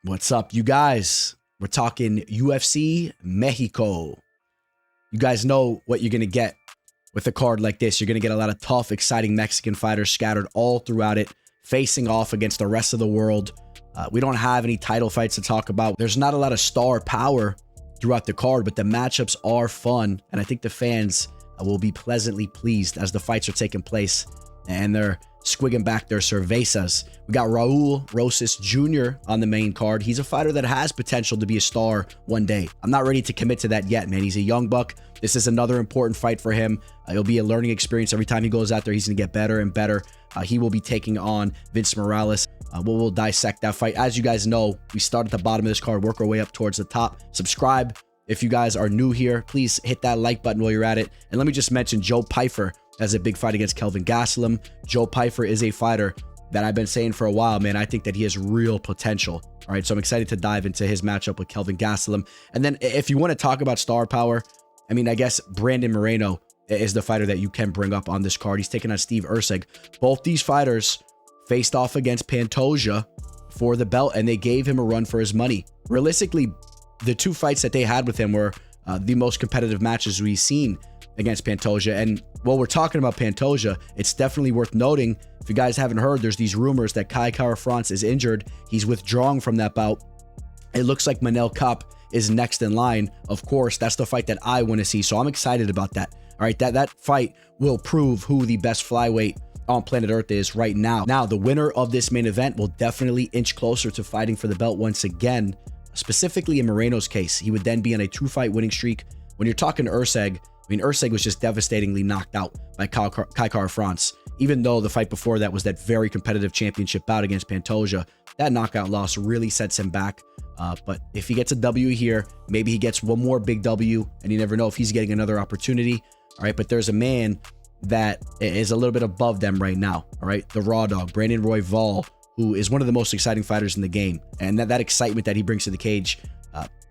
What's up, you guys? We're talking UFC Mexico. You guys know what you're going to get with a card like this. You're going to get a lot of tough, exciting Mexican fighters scattered all throughout it, facing off against the rest of the world. We don't have any title fights to talk about. There's not a lot of star power throughout the card, but the matchups are fun, and I think the fans will be pleasantly pleased as the fights are taking place and they're squigging back their cervezas. We got Raul Rosas Jr. on the main card. He's a fighter that has potential to be a star one day. I'm not ready to commit to that yet, man. He's a young buck. This is another important fight for him. It'll be a learning experience. Every time he goes out there, he's going to get better and better. He will be taking on Vinc Morales. We'll dissect that fight. As you guys know, we start at the bottom of this card, work our way up towards the top. Subscribe if you guys are new here. Please hit that like button while you're at it. And let me just mention Joe Pyfer has a big fight against Kelvin Gastelum. Joe Pyfer is a fighter that I've been saying for a while, man. I think that he has real potential. All right, so I'm excited to dive into his matchup with Kelvin Gastelum. And then if you want to talk about star power, I mean, I guess Brandon Moreno is the fighter that you can bring up on this card. He's taking on Steve Erceg. Both these fighters faced off against Pantoja for the belt, and they gave him a run for his money. Realistically, the two fights that they had with him were the most competitive matches we've seen against Pantoja. And while we're talking about Pantoja, it's definitely worth noting, if you guys haven't heard, there's these rumors that Kai Kara-France is injured. He's withdrawing from that bout. It looks like Manel Kape is next in line. Of course, that's the fight that I want to see, so I'm excited about that. All right, that fight will prove who the best flyweight on planet Earth is right now. Now, the winner of this main event will definitely inch closer to fighting for the belt once again. Specifically in Moreno's case, he would then be on a 2-fight winning streak. When you're talking to Erceg, I mean, Erceg was just devastatingly knocked out by Kai Kara-France. Even though the fight before that was that very competitive championship bout against Pantoja, that knockout loss really sets him back. But if he gets a W here, maybe he gets one more big W, and you never know if he's getting another opportunity. All right, but there's a man that is a little bit above them right now. All right, the Raw Dog, Brandon Royval, who is one of the most exciting fighters in the game, and that excitement that he brings to the cage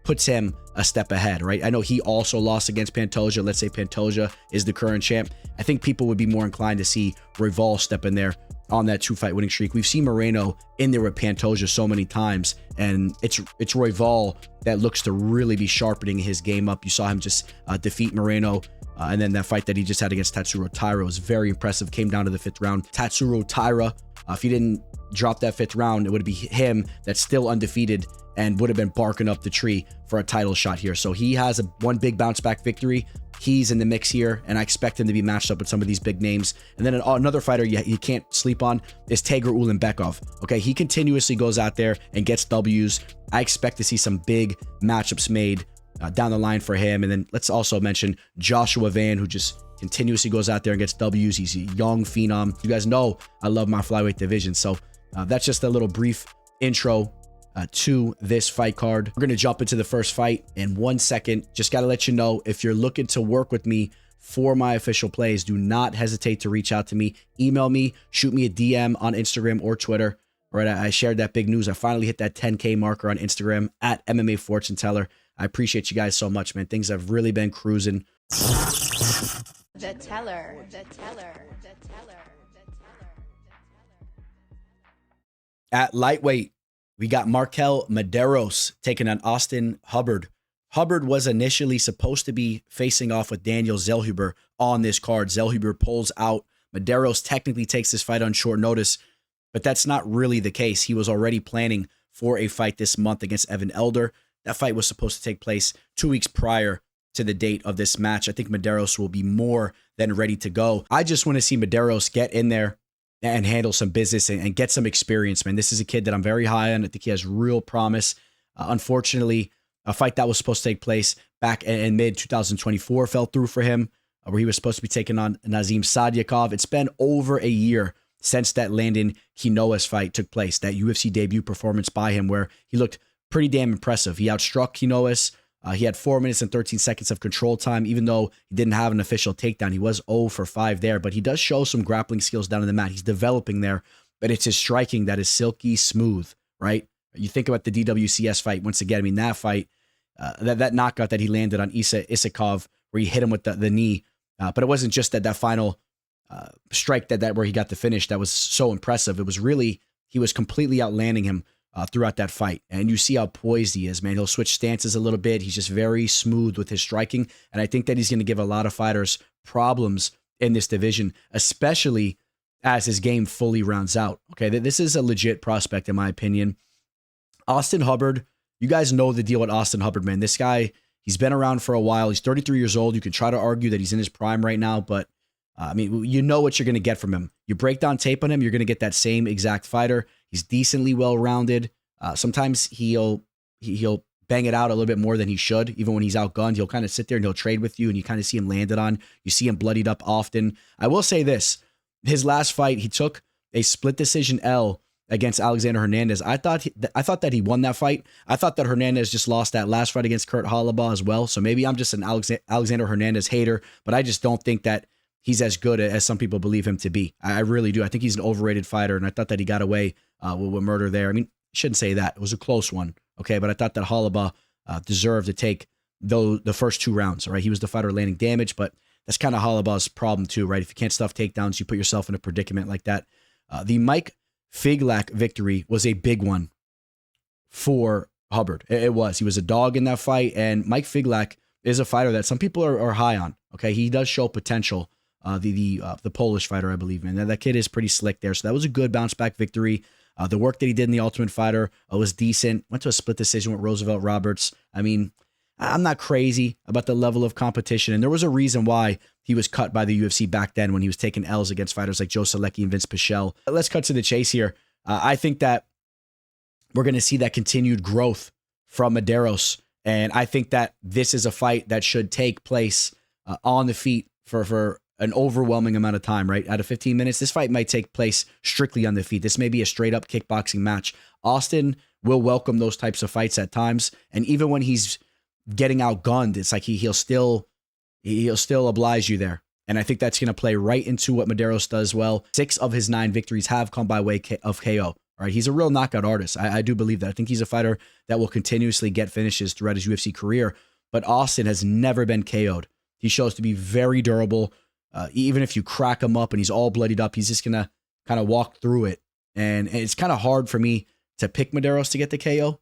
puts him a step ahead, right? I know he also lost against Pantoja. Let's say Pantoja is the current champ. I think people would be more inclined to see Royval step in there on that 2-fight winning streak. We've seen Moreno in there with Pantoja so many times, and it's Royval that looks to really be sharpening his game up. You saw him just defeat Moreno, and then that fight that he just had against Tatsuro Taira was very impressive. Came down to the 5th round. Tatsuro Taira, if he didn't drop that 5th round, it would be him that's still undefeated and would have been barking up the tree for a title shot here. So he has one big bounce back victory. He's in the mix here, and I expect him to be matched up with some of these big names. And then another fighter you can't sleep on is Tager Ulanbekov. Okay, he continuously goes out there and gets W's. I expect to see some big matchups made down the line for him. And then let's also mention Joshua Van, who just continuously goes out there and gets W's. He's a young phenom. You guys know I love my flyweight division. So that's just a little brief intro to this fight card. We're going to jump into the first fight in 1 second. Just got to let you know, if you're looking to work with me for my official plays, do not hesitate to reach out to me. Email me, shoot me a DM on Instagram or Twitter. All right, I shared that big news. I finally hit that 10K marker on Instagram at MMA Fortune Teller. I appreciate you guys so much, man. Things have really been cruising. The teller. At lightweight, we got MarQuel Mederos taking on Austin Hubbard. Hubbard was initially supposed to be facing off with Daniel Zellhuber on this card. Zellhuber pulls out. Mederos technically takes this fight on short notice, but that's not really the case. He was already planning for a fight this month against Evan Elder. That fight was supposed to take place 2 weeks prior to the date of this match. I think Mederos will be more than ready to go. I just want to see Mederos get in there and handle some business and get some experience, man. This is a kid that I'm very high on. I think he has real promise. Unfortunately, a fight that was supposed to take place back in mid-2024 fell through for him, where he was supposed to be taking on Nazim Sadyakov. It's been over a year since that Landon Quinones fight took place, that UFC debut performance by him, where he looked pretty damn impressive. He outstruck Quinones. He had 4 minutes and 13 seconds of control time. Even though he didn't have an official takedown, he was 0 for 5 there, but he does show some grappling skills down in the mat. He's developing there, but it's his striking that is silky smooth, right? You think about the DWCS fight. Once again, I mean, that fight, that knockout that he landed on Isa Isakov, where he hit him with the knee, but it wasn't just that final strike that where he got the finish that was so impressive. It was really, he was completely outlanding him throughout that fight. And you see how poised he is, man. He'll switch stances a little bit. He's just very smooth with his striking. And I think that he's going to give a lot of fighters problems in this division, especially as his game fully rounds out. Okay, this is a legit prospect in my opinion. Austin Hubbard, you guys know the deal with Austin Hubbard, man. This guy, he's been around for a while. He's 33 years old. You could try to argue that he's in his prime right now, but I mean, you know what you're going to get from him. You break down tape on him, you're going to get that same exact fighter. He's decently well-rounded. Sometimes he'll bang it out a little bit more than he should. Even when he's outgunned, he'll kind of sit there and he'll trade with you, and you kind of see him landed on. You see him bloodied up often. I will say this. His last fight, he took a split decision L against Alexander Hernandez. I thought that he won that fight. I thought that Hernandez just lost that last fight against Kurt Holobaugh as well. So maybe I'm just an Alexander Hernandez hater, but I just don't think that he's as good as some people believe him to be. I really do. I think he's an overrated fighter, and I thought that he got away with murder there. I mean, shouldn't say that. It was a close one, okay? But I thought that Holobaugh deserved to take the first 2 rounds, all right? He was the fighter landing damage, but that's kind of Holobaugh's problem too, right? If you can't stuff takedowns, you put yourself in a predicament like that. The Mike Figlak victory was a big one for Hubbard. It was. He was a dog in that fight, and Mike Figlak is a fighter that some people are high on, okay? He does show potential. The Polish fighter, I believe, man. That kid is pretty slick there. So that was a good bounce back victory. The work that he did in the Ultimate Fighter was decent. Went to a split decision with Roosevelt Roberts. I mean, I'm not crazy about the level of competition. And there was a reason why he was cut by the UFC back then when he was taking L's against fighters like José Lecky and Vinc Pichel. Let's cut to the chase here. I think that we're going to see that continued growth from Mederos. And I think that this is a fight that should take place on the feet for an overwhelming amount of time, right? Out of 15 minutes, this fight might take place strictly on the feet. This may be a straight up kickboxing match. Austin will welcome those types of fights at times. And even when he's getting outgunned, it's like he'll still oblige you there. And I think that's going to play right into what Mederos does well. 6 of his 9 victories have come by way of KO. All right, he's a real knockout artist. I do believe that. I think he's a fighter that will continuously get finishes throughout his UFC career. But Austin has never been KO'd. He shows to be very durable. Even if you crack him up and he's all bloodied up, he's just going to kind of walk through it. And it's kind of hard for me to pick Mederos to get the KO.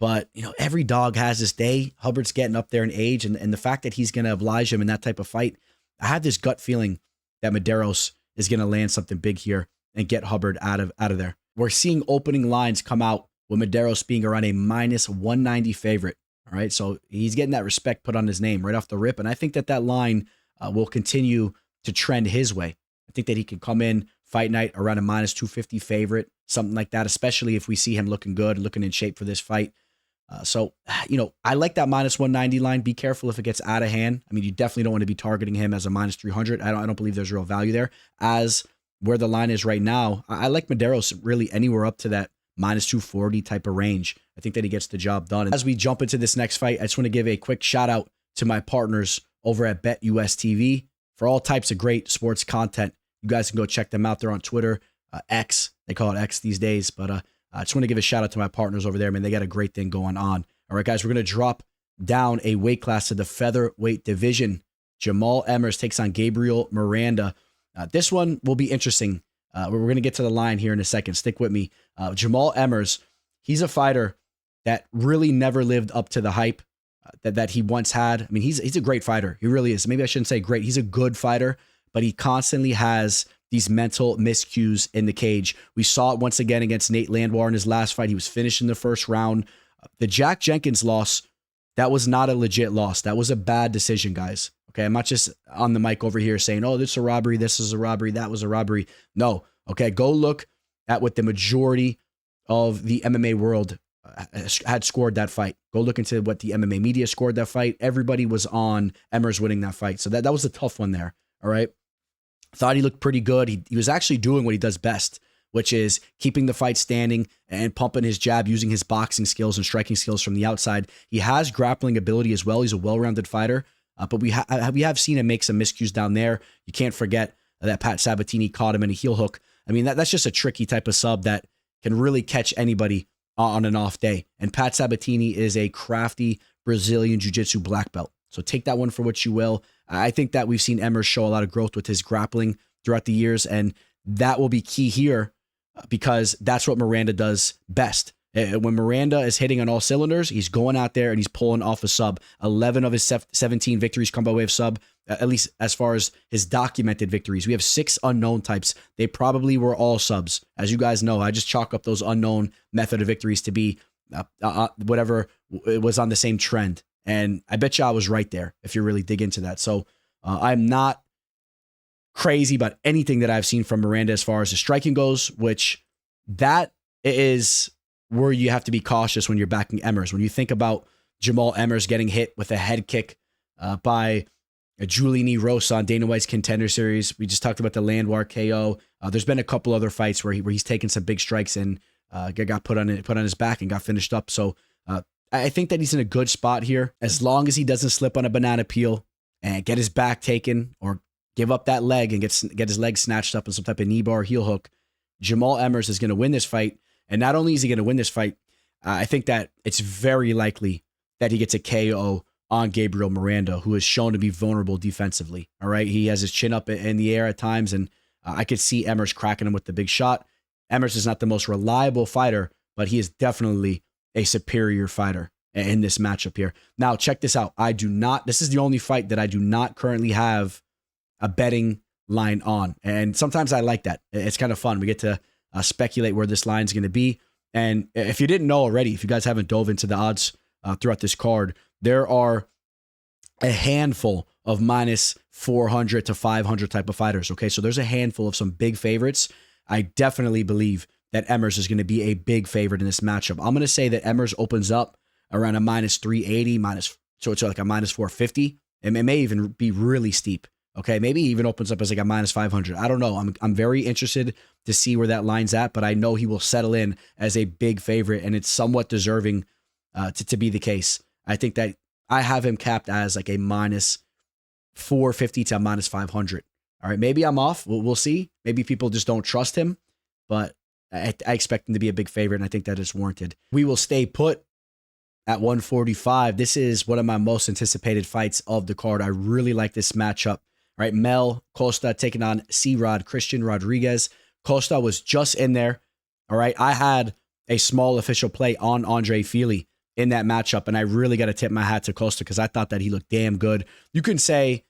But, you know, every dog has his day. Hubbard's getting up there in age. And the fact that he's going to oblige him in that type of fight, I have this gut feeling that Mederos is going to land something big here and get Hubbard out of there. We're seeing opening lines come out with Mederos being around a -190 favorite. All right, so he's getting that respect put on his name right off the rip. And I think that line will continue to trend his way. I think that he can come in fight night around a -250 favorite, something like that, especially if we see him looking good, looking in shape for this fight. So, you know, I like that -190 line. Be careful if it gets out of hand. I mean, you definitely don't want to be targeting him as a -300. I don't believe there's real value there. As where the line is right now, I like Mederos really anywhere up to that -240 type of range. I think that he gets the job done. And as we jump into this next fight, I just want to give a quick shout out to my partners over at BetUS TV for all types of great sports content. You guys can go check them out. They're on Twitter, X. They call it X these days. But I just want to give a shout out to my partners over there, man. They got a great thing going on. All right, guys, we're going to drop down a weight class to the featherweight division. Jamall Emmers takes on Gabriel Miranda. This one will be interesting. We're going to get to the line here in a second. Stick with me. Jamall Emmers, he's a fighter that really never lived up to the hype that he once had. I mean, he's a great fighter. He really is. Maybe I shouldn't say great. He's a good fighter, but he constantly has these mental miscues in the cage. We saw it once again against Nate Landwehr in his last fight. He was finished in the first round. The Jack Jenkins loss, that was not a legit loss. That was a bad decision, guys. Okay, I'm not just on the mic over here saying, oh, this is a robbery, this is a robbery, that was a robbery. No, okay, go look at what the majority of the MMA world had scored that fight. Go look into what the MMA media scored that fight. Everybody was on Emmers winning that fight. So that was a tough one there, all right? Thought he looked pretty good. He was actually doing what he does best, which is keeping the fight standing and pumping his jab, using his boxing skills and striking skills from the outside. He has grappling ability as well. He's a well-rounded fighter, but we have seen him make some miscues down there. You can't forget that Pat Sabatini caught him in a heel hook. I mean, that's just a tricky type of sub that can really catch anybody on an off day. And Pat Sabatini is a crafty Brazilian jiu-jitsu black belt. So take that one for what you will. I think that we've seen Emmers show a lot of growth with his grappling throughout the years, and that will be key here because that's what Miranda does best. When Miranda is hitting on all cylinders, he's going out there and he's pulling off a sub. 11 of his 17 victories come by way of sub, at least as far as his documented victories. We have 6 unknown types. They probably were all subs. As you guys know, I just chalk up those unknown method of victories to be whatever was on the same trend. And I bet you I was right there if you really dig into that. So I'm not crazy about anything that I've seen from Miranda as far as the striking goes, which that is where you have to be cautious when you're backing Emmers. When you think about Jamall Emmers getting hit with a head kick by Julian Rosa on Dana White's Contender Series. We just talked about the Landwehr KO. There's been a couple other fights where he's taken some big strikes and got put on his back and got finished up. So I think that he's in a good spot here. As long as he doesn't slip on a banana peel and get his back taken or give up that leg and get his leg snatched up in some type of knee bar heel hook, Jamall Emmers is going to win this fight. And not only is he going to win this fight, I think that it's very likely that he gets a KO on Gabriel Miranda, who is shown to be vulnerable defensively. All right. He has his chin up in the air at times, and I could see Emmers cracking him with the big shot. Emmers is not the most reliable fighter, but he is definitely a superior fighter in this matchup here. Now, check this out. This is the only fight that I do not currently have a betting line on. And sometimes I like that. It's kind of fun. We get to speculate where this line is going to be. And if you didn't know already, if you guys haven't dove into the odds throughout this card, there are a handful of minus 400 to 500 type of fighters. Okay, so there's a handful of some big favorites. I definitely believe that Emmers is going to be a big favorite in this matchup. I'm going to say that Emmers opens up around a minus 380, so it's like a minus 450. And it may even be really steep. Okay, maybe he even opens up as like a minus 500. I don't know. I'm very interested to see where that line's at, but I know he will settle in as a big favorite, and it's somewhat deserving to be the case. I think that I have him capped as like a minus 450 to a minus 500. All right, maybe I'm off. We'll see. Maybe people just don't trust him, but I expect him to be a big favorite, and I think that is warranted. We will stay put at 145. This is one of my most anticipated fights of the card. I really like this matchup. All right, Mel Costa taking on C-Rod Christian Rodriguez. Costa was just in there. All right, I had a small official play on Andre Fili in that matchup, and I really got to tip my hat to Costa because I thought that he looked damn good. You can say,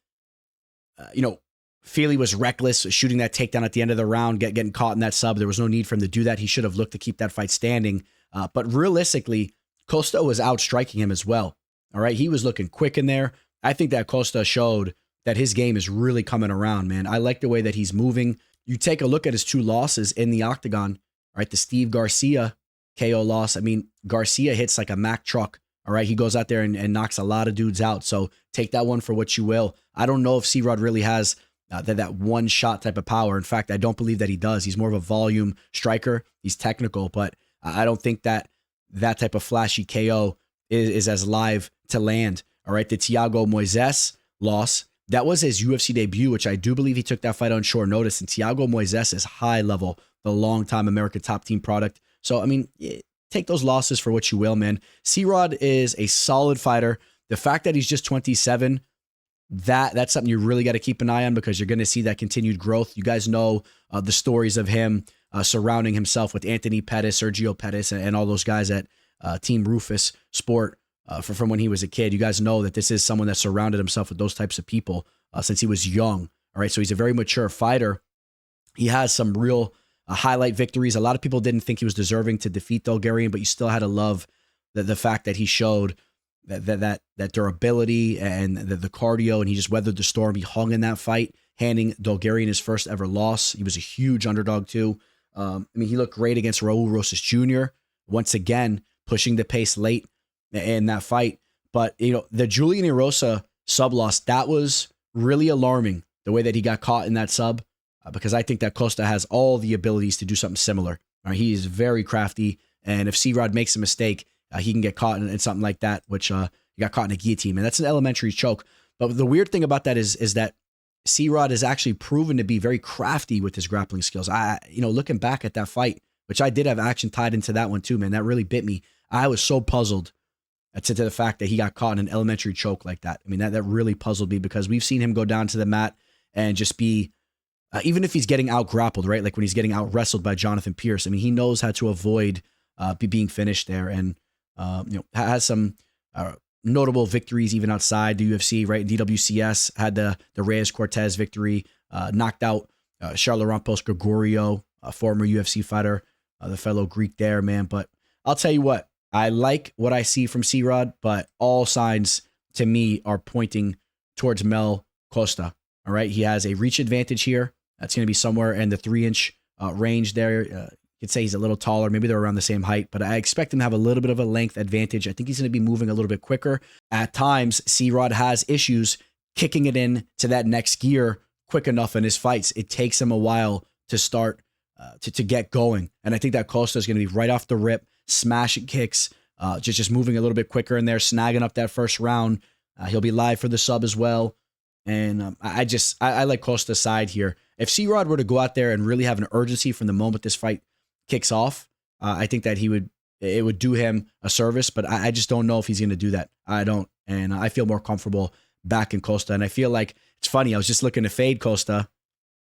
Fili was reckless, shooting that takedown at the end of the round, getting caught in that sub. There was no need for him to do that. He should have looked to keep that fight standing. But realistically, Costa was outstriking him as well. All right, he was looking quick in there. I think that Costa showed that his game is really coming around, man. I like the way that he's moving. You take a look at his 2 losses in the octagon, all right? The Steve García KO loss. I mean, García hits like a Mack truck, all right? He goes out there and knocks a lot of dudes out. So take that one for what you will. I don't know if C-Rod really has that one-shot type of power. In fact, I don't believe that he does. He's more of a volume striker. He's technical, but I don't think that type of flashy KO is as live to land, all right? The Thiago Moises loss, that was his UFC debut, which I do believe he took that fight on short notice. And Thiago Moises is high level, the long-time American top team product. So, I mean, take those losses for what you will, man. C-Rod is a solid fighter. The fact that he's just 27, that's something you really got to keep an eye on because you're going to see that continued growth. You guys know the stories of him surrounding himself with Anthony Pettis, Sergio Pettis, and all those guys at Team Rufus Sport. From when he was a kid. You guys know that this is someone that surrounded himself with those types of people since he was young. All right, so he's a very mature fighter. He has some real highlight victories. A lot of people didn't think he was deserving to defeat Bulgarian, but you still had to love the fact that he showed that durability and the cardio, and he just weathered the storm. He hung in that fight, handing Bulgarian his first ever loss. He was a huge underdog too. He looked great against Raul Rosas Jr. Once again, pushing the pace late in that fight. But, the Julian Rosa sub loss, that was really alarming, the way that he got caught in that sub, because I think that Costa has all the abilities to do something similar. Right? He is very crafty, and if C-Rod makes a mistake, he can get caught in something like that, which he got caught in a guillotine, and that's an elementary choke. But the weird thing about that is that C-Rod is actually proven to be very crafty with his grappling skills. Looking back at that fight, which I did have action tied into that one too, man, that really bit me. I was so puzzled to the fact that he got caught in an elementary choke like that. I mean, that really puzzled me because we've seen him go down to the mat and just be, even if he's getting out grappled, right? Like when he's getting out wrestled by Jonathan Pierce, I mean, he knows how to avoid being finished there, and has some notable victories even outside the UFC. Right, in DWCS had the Reyes Cortez victory, knocked out Charles Rampos Gregorio, a former UFC fighter, the fellow Greek there, man. But I'll tell you what, I like what I see from C-Rod, but all signs to me are pointing towards Mel Costa. All right, he has a reach advantage here. That's going to be somewhere in the 3-inch range there. You could say he's a little taller. Maybe they're around the same height, but I expect him to have a little bit of a length advantage. I think he's going to be moving a little bit quicker. At times, C-Rod has issues kicking it in to that next gear quick enough in his fights. It takes him a while to start to get going. And I think that Costa is going to be right off the rip, smashing kicks, just moving a little bit quicker in there, snagging up that first round. He'll be live for the sub as well. And I like Costa's side here. If C-Rod were to go out there and really have an urgency from the moment this fight kicks off, I think that it would do him a service, but I just don't know if he's going to do that. I don't. And I feel more comfortable backing Costa. And I feel like it's funny. I was just looking to fade Costa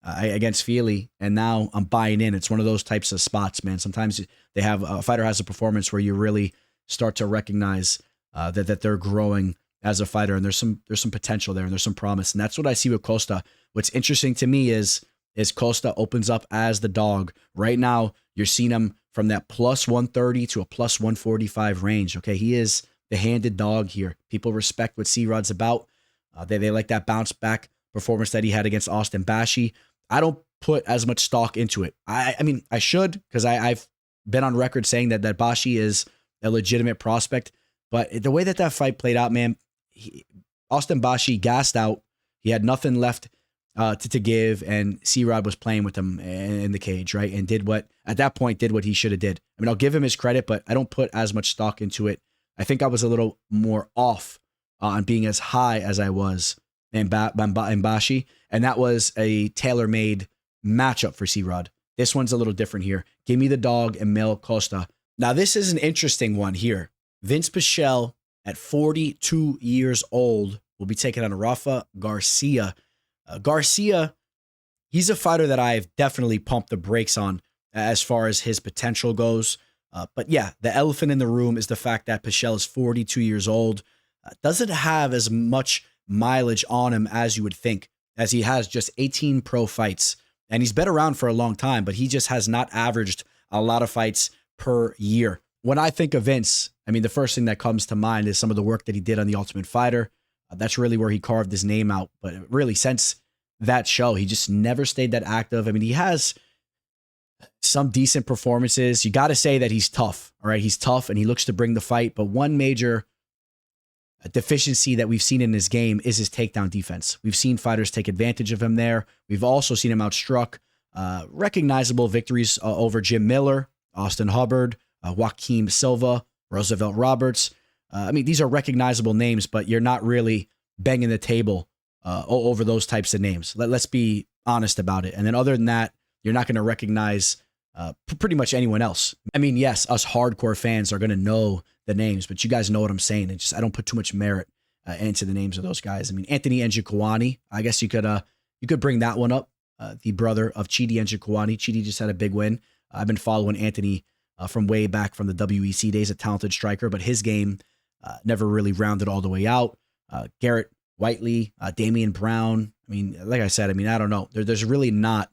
against Feely, and now I'm buying in. It's one of those types of spots, man. Sometimes they have a fighter has a performance where you really start to recognize that they're growing as a fighter, and there's some potential there, and there's some promise, and that's what I see with Costa. What's interesting to me is Costa opens up as the dog. Right now, you're seeing him from that plus 130 to a plus 145 range. Okay, he is the handed dog here. People respect what C-Rod's about. They like that bounce back performance that he had against Austin Bashi. I don't put as much stock into it. I mean, I should, because I've been on record saying that Bashi is a legitimate prospect, but the way that fight played out, man, Austin Bashi gassed out. He had nothing left to give, and C-Rod was playing with him in the cage, right? And did what he should have did. I mean, I'll give him his credit, but I don't put as much stock into it. I think I was a little more off on being as high as I was in Bashi, and that was a tailor-made matchup for C-Rod. This one's a little different here. Give me the dog and Mel Costa. Now, this is an interesting one here. Vinc Pichel, at 42 years old, will be taking on Rafa García. García, he's a fighter that I've definitely pumped the brakes on as far as his potential goes. But yeah, the elephant in the room is the fact that Pichel is 42 years old. Doesn't have as much mileage on him as you would think, as he has just 18 pro fights. And he's been around for a long time, but he just has not averaged a lot of fights per year. When I think of Vinc, I mean, the first thing that comes to mind is some of the work that he did on The Ultimate Fighter. That's really where he carved his name out. But really, since that show, he just never stayed that active. I mean, he has some decent performances. You got to say that he's tough, all right? He's tough, and he looks to bring the fight. But one major deficiency that we've seen in his game is his takedown defense. We've seen fighters take advantage of him there. We've also seen him outstruck recognizable victories over Jim Miller, Austin Hubbard, Joaquim Silva, Roosevelt Roberts. I mean, these are recognizable names, but you're not really banging the table over those types of names. Let's be honest about it. And then other than that, you're not going to recognize pretty much anyone else. I mean, yes, us hardcore fans are going to know the names, but you guys know what I'm saying. And I don't put too much merit into the names of those guys. I mean, Anthony Njokuani, I guess you could bring that one up. The brother of Chidi Njokuani. Chidi just had a big win. I've been following Anthony from way back from the WEC days, a talented striker, but his game never really rounded all the way out. Garrett Whiteley, Damian Brown. I mean, like I said, I don't know. There's really not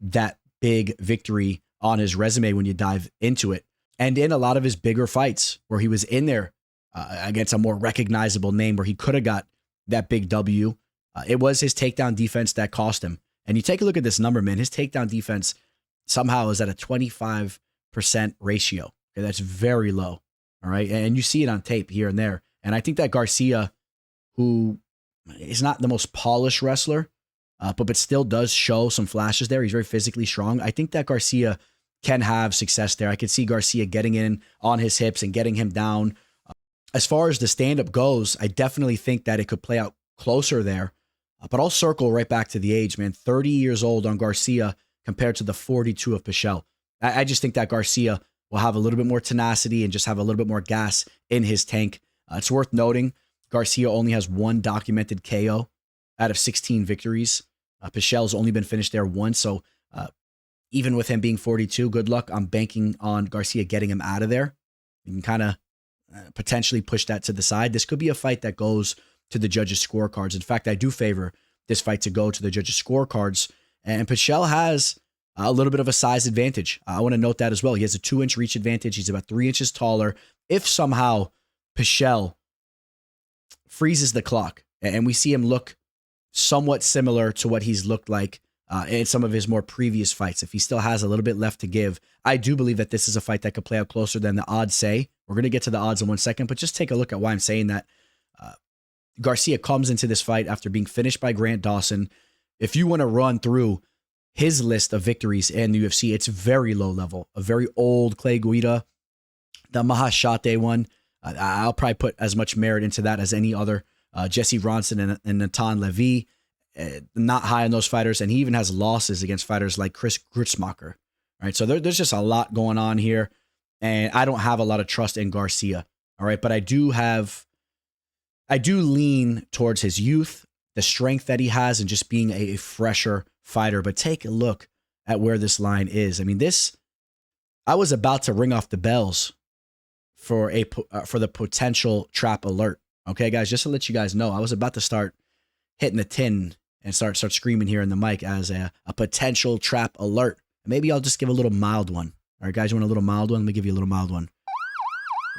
that big victory on his resume when you dive into it. And in a lot of his bigger fights where he was in there against a more recognizable name where he could have got that big W, it was his takedown defense that cost him. And you take a look at this number, man, his takedown defense somehow is at a 25% ratio. Okay, that's very low. All right. And you see it on tape here and there. And I think that Garcia, who is not the most polished wrestler, but still does show some flashes there. He's very physically strong. I think that Garcia can have success there. I could see Garcia getting in on his hips and getting him down. As far as the stand-up goes, I definitely think that it could play out closer there. But I'll circle right back to the age, man. 30 years old on Garcia compared to the 42 of Pichel. I just think that Garcia will have a little bit more tenacity and just have a little bit more gas in his tank. It's worth noting, Garcia only has one documented KO out of 16 victories. Pichel's only been finished there once, so even with him being 42, good luck. I'm banking on Garcia getting him out of there. You can kind of potentially push that to the side. This could be a fight that goes to the judges' scorecards. In fact, I do favor this fight to go to the judges' scorecards. And Pichel has a little bit of a size advantage. I want to note that as well. He has a 2-inch reach advantage. He's about 3 inches taller. If somehow Pichel freezes the clock and we see him look somewhat similar to what he's looked like in some of his more previous fights, if he still has a little bit left to give, I do believe that this is a fight that could play out closer than the odds say. We're going to get to the odds in 1 second, but just take a look at why I'm saying that. Garcia comes into this fight after being finished by Grant Dawson. If you want to run through his list of victories in the UFC, it's very low level. A very old Clay Guida, the Mahashate one. I'll probably put as much merit into that as any other. Jesse Ronson and Natan Levy, not high on those fighters. And he even has losses against fighters like Chris Grutzmacher. All right, so there's just a lot going on here. And I don't have a lot of trust in Garcia. All right, but I do lean towards his youth, the strength that he has, and just being a fresher fighter. But take a look at where this line is. I mean, I was about to ring off the bells for the potential trap alert. Okay, guys, just to let you guys know, I was about to start hitting the tin and start screaming here in the mic as a potential trap alert. Maybe I'll just give a little mild one. All right, guys, you want a little mild one? Let me give you a little mild one.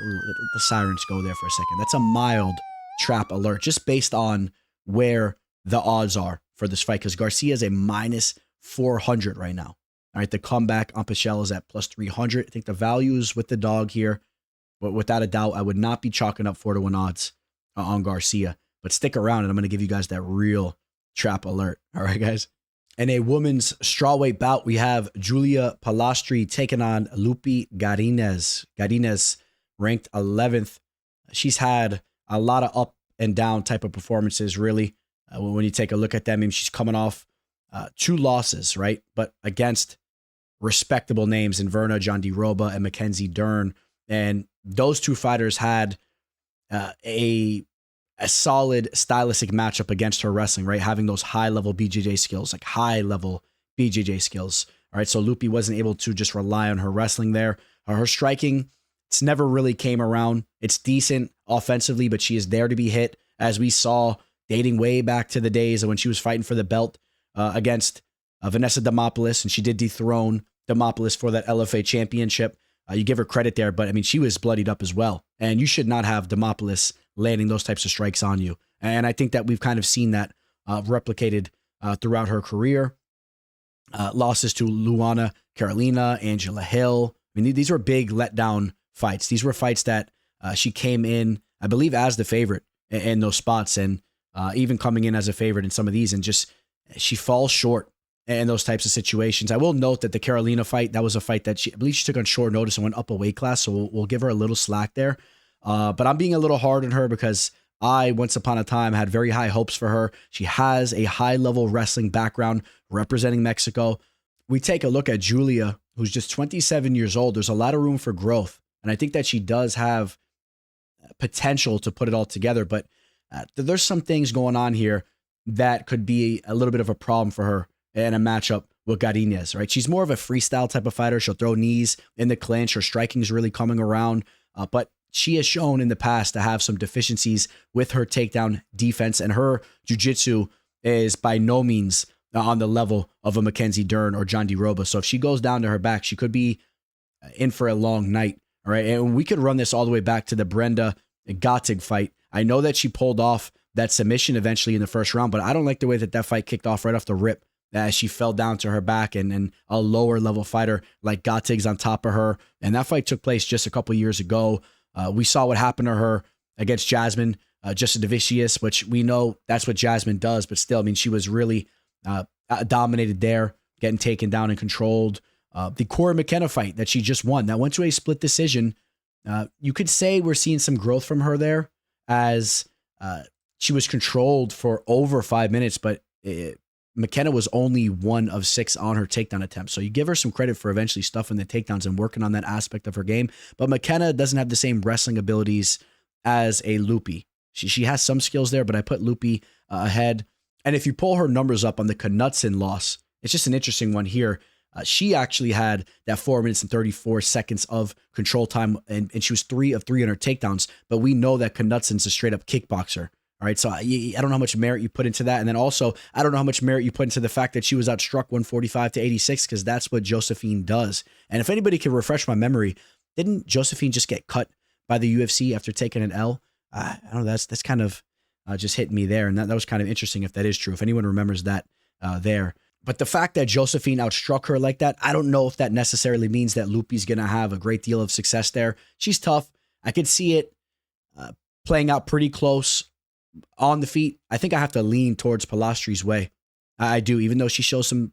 Ooh, let the sirens go there for a second. That's a mild trap alert, just based on where the odds are for this fight, because Garcia is a minus 400 right now. All right, the comeback on Pichel is at plus 300. I think the values with the dog here, but without a doubt, I would not be chalking up 4-1 odds on Garcia. But stick around, and I'm going to give you guys that real trap alert. All right, guys. In a women's strawweight bout, we have Julia Polastri taking on Lupi Godinez. Godinez ranked 11th. She's had a lot of up and down type of performances, really. When you take a look at them, I mean, she's coming off 2 losses, right? But against respectable names in Verna Jandiroba and Mackenzie Dern. And those 2 fighters had a solid stylistic matchup against her wrestling, right? Having those high-level BJJ skills, like high-level BJJ skills. All right, so Lupi wasn't able to just rely on her wrestling there. Her striking, it's never really came around. It's decent offensively, but she is there to be hit, as we saw dating way back to the days of when she was fighting for the belt against Vanessa Demopoulos, and she did dethrone Demopoulos for that LFA championship. You give her credit there, but I mean, she was bloodied up as well. And you should not have Demopoulos landing those types of strikes on you. And I think that we've kind of seen that replicated throughout her career. Losses to Luana Carolina, Angela Hill. I mean, these were big letdown fights. These were fights that she came in, I believe, as the favorite in those spots, and even coming in as a favorite in some of these, and just she falls short in those types of situations. I will note that the Carolina fight, that was a fight that I believe she took on short notice and went up a weight class, so we'll give her a little slack there. But I'm being a little hard on her because I, once upon a time, had very high hopes for her. She has a high-level wrestling background representing Mexico. We take a look at Julia, who's just 27 years old. There's a lot of room for growth, and I think that she does have potential to put it all together, but there's some things going on here that could be a little bit of a problem for her in a matchup with Godinez, right? She's more of a freestyle type of fighter. She'll throw knees in the clinch. Her striking is really coming around, but she has shown in the past to have some deficiencies with her takedown defense, and her jiu-jitsu is by no means on the level of a Mackenzie Dern or John DeRoba. So if she goes down to her back, she could be in for a long night, all right? And we could run this all the way back to the Brenda Gottig fight. I know that she pulled off that submission eventually in the first round, but I don't like the way that fight kicked off right off the rip, as she fell down to her back, and a lower level fighter like Gottig's on top of her. And that fight took place just a couple years ago. We saw what happened to her against Jasmine, Justinian, which we know that's what Jasmine does, but still, I mean, she was really dominated there, getting taken down and controlled. The Corey McKenna fight that she just won, that went to a split decision. You could say we're seeing some growth from her there, as she was controlled for over 5 minutes, but McKenna was only 1 of 6 on her takedown attempts. So you give her some credit for eventually stuffing the takedowns and working on that aspect of her game. But McKenna doesn't have the same wrestling abilities as a Lupi. She has some skills there, but I put Lupi ahead. And if you pull her numbers up on the Knudsen loss, it's just an interesting one here. She actually had that 4 minutes and 34 seconds of control time, and she was 3 of 3 on her takedowns. But we know that Knudsen's a straight up kickboxer. All right, so I don't know how much merit you put into that. And then also, I don't know how much merit you put into the fact that she was outstruck 145 to 86, because that's what Josephine does. And if anybody can refresh my memory, didn't Josephine just get cut by the UFC after taking an L? I don't know, that's kind of just hitting me there. And that was kind of interesting if that is true, if anyone remembers that there. But the fact that Josephine outstruck her like that, I don't know if that necessarily means that Lupi's going to have a great deal of success there. She's tough. I could see it playing out pretty close on the feet. I think I have to lean towards Polastri's way. I do, even though she shows some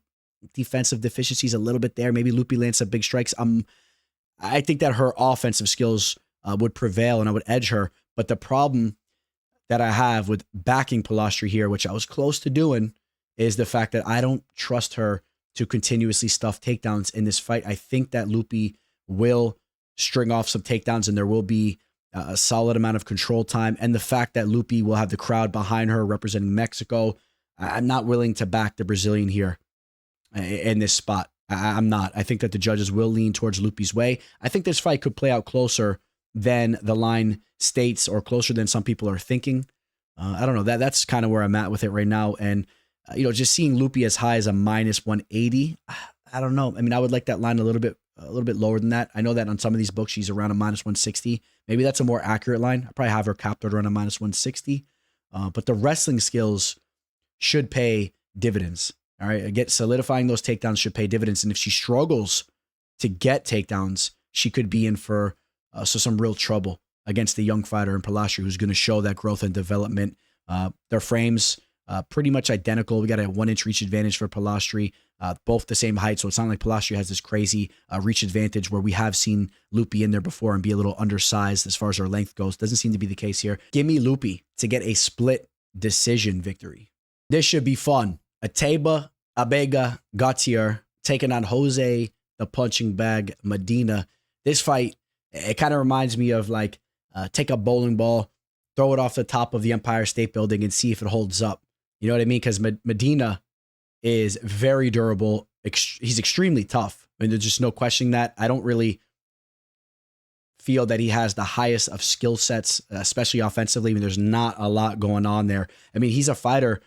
defensive deficiencies a little bit there. Maybe Lupi lands some big strikes. I think that her offensive skills would prevail and I would edge her. But the problem that I have with backing Polastri here, which I was close to doing, is the fact that I don't trust her to continuously stuff takedowns in this fight. I think that Lupi will string off some takedowns and there will be a solid amount of control time. And the fact that Lupi will have the crowd behind her representing Mexico, I'm not willing to back the Brazilian here in this spot. I'm not. I think that the judges will lean towards Lupi's way. I think this fight could play out closer than the line states or closer than some people are thinking. I don't know. That's kind of where I'm at with it right now. And, just seeing Lupi as high as a minus 180, I don't know. I mean, I would like that line a little bit lower than that. I know that on some of these books, she's around a minus 160. Maybe that's a more accurate line. I probably have her capped around a minus 160. But the wrestling skills should pay dividends. All right. Solidifying those takedowns should pay dividends. And if she struggles to get takedowns, she could be in for some real trouble against the young fighter in Polastri, who's going to show that growth and development. Their frames pretty much identical. We got a 1-inch reach advantage for Polastri, both the same height. So it's not like Polastri has this crazy reach advantage where we have seen Lupi in there before and be a little undersized as far as her length goes. Doesn't seem to be the case here. Give me Lupi to get a split decision victory. This should be fun. Ateba, Abega, Gautier taking on José, the punching bag, Medina. This fight, it kind of reminds me of like take a bowling ball, throw it off the top of the Empire State Building and see if it holds up. You know what I mean? Because Medina is very durable. He's extremely tough. I mean, there's just no questioning that. I don't really feel that he has the highest of skill sets, especially offensively. I mean, there's not a lot going on there. I mean, he's a fighter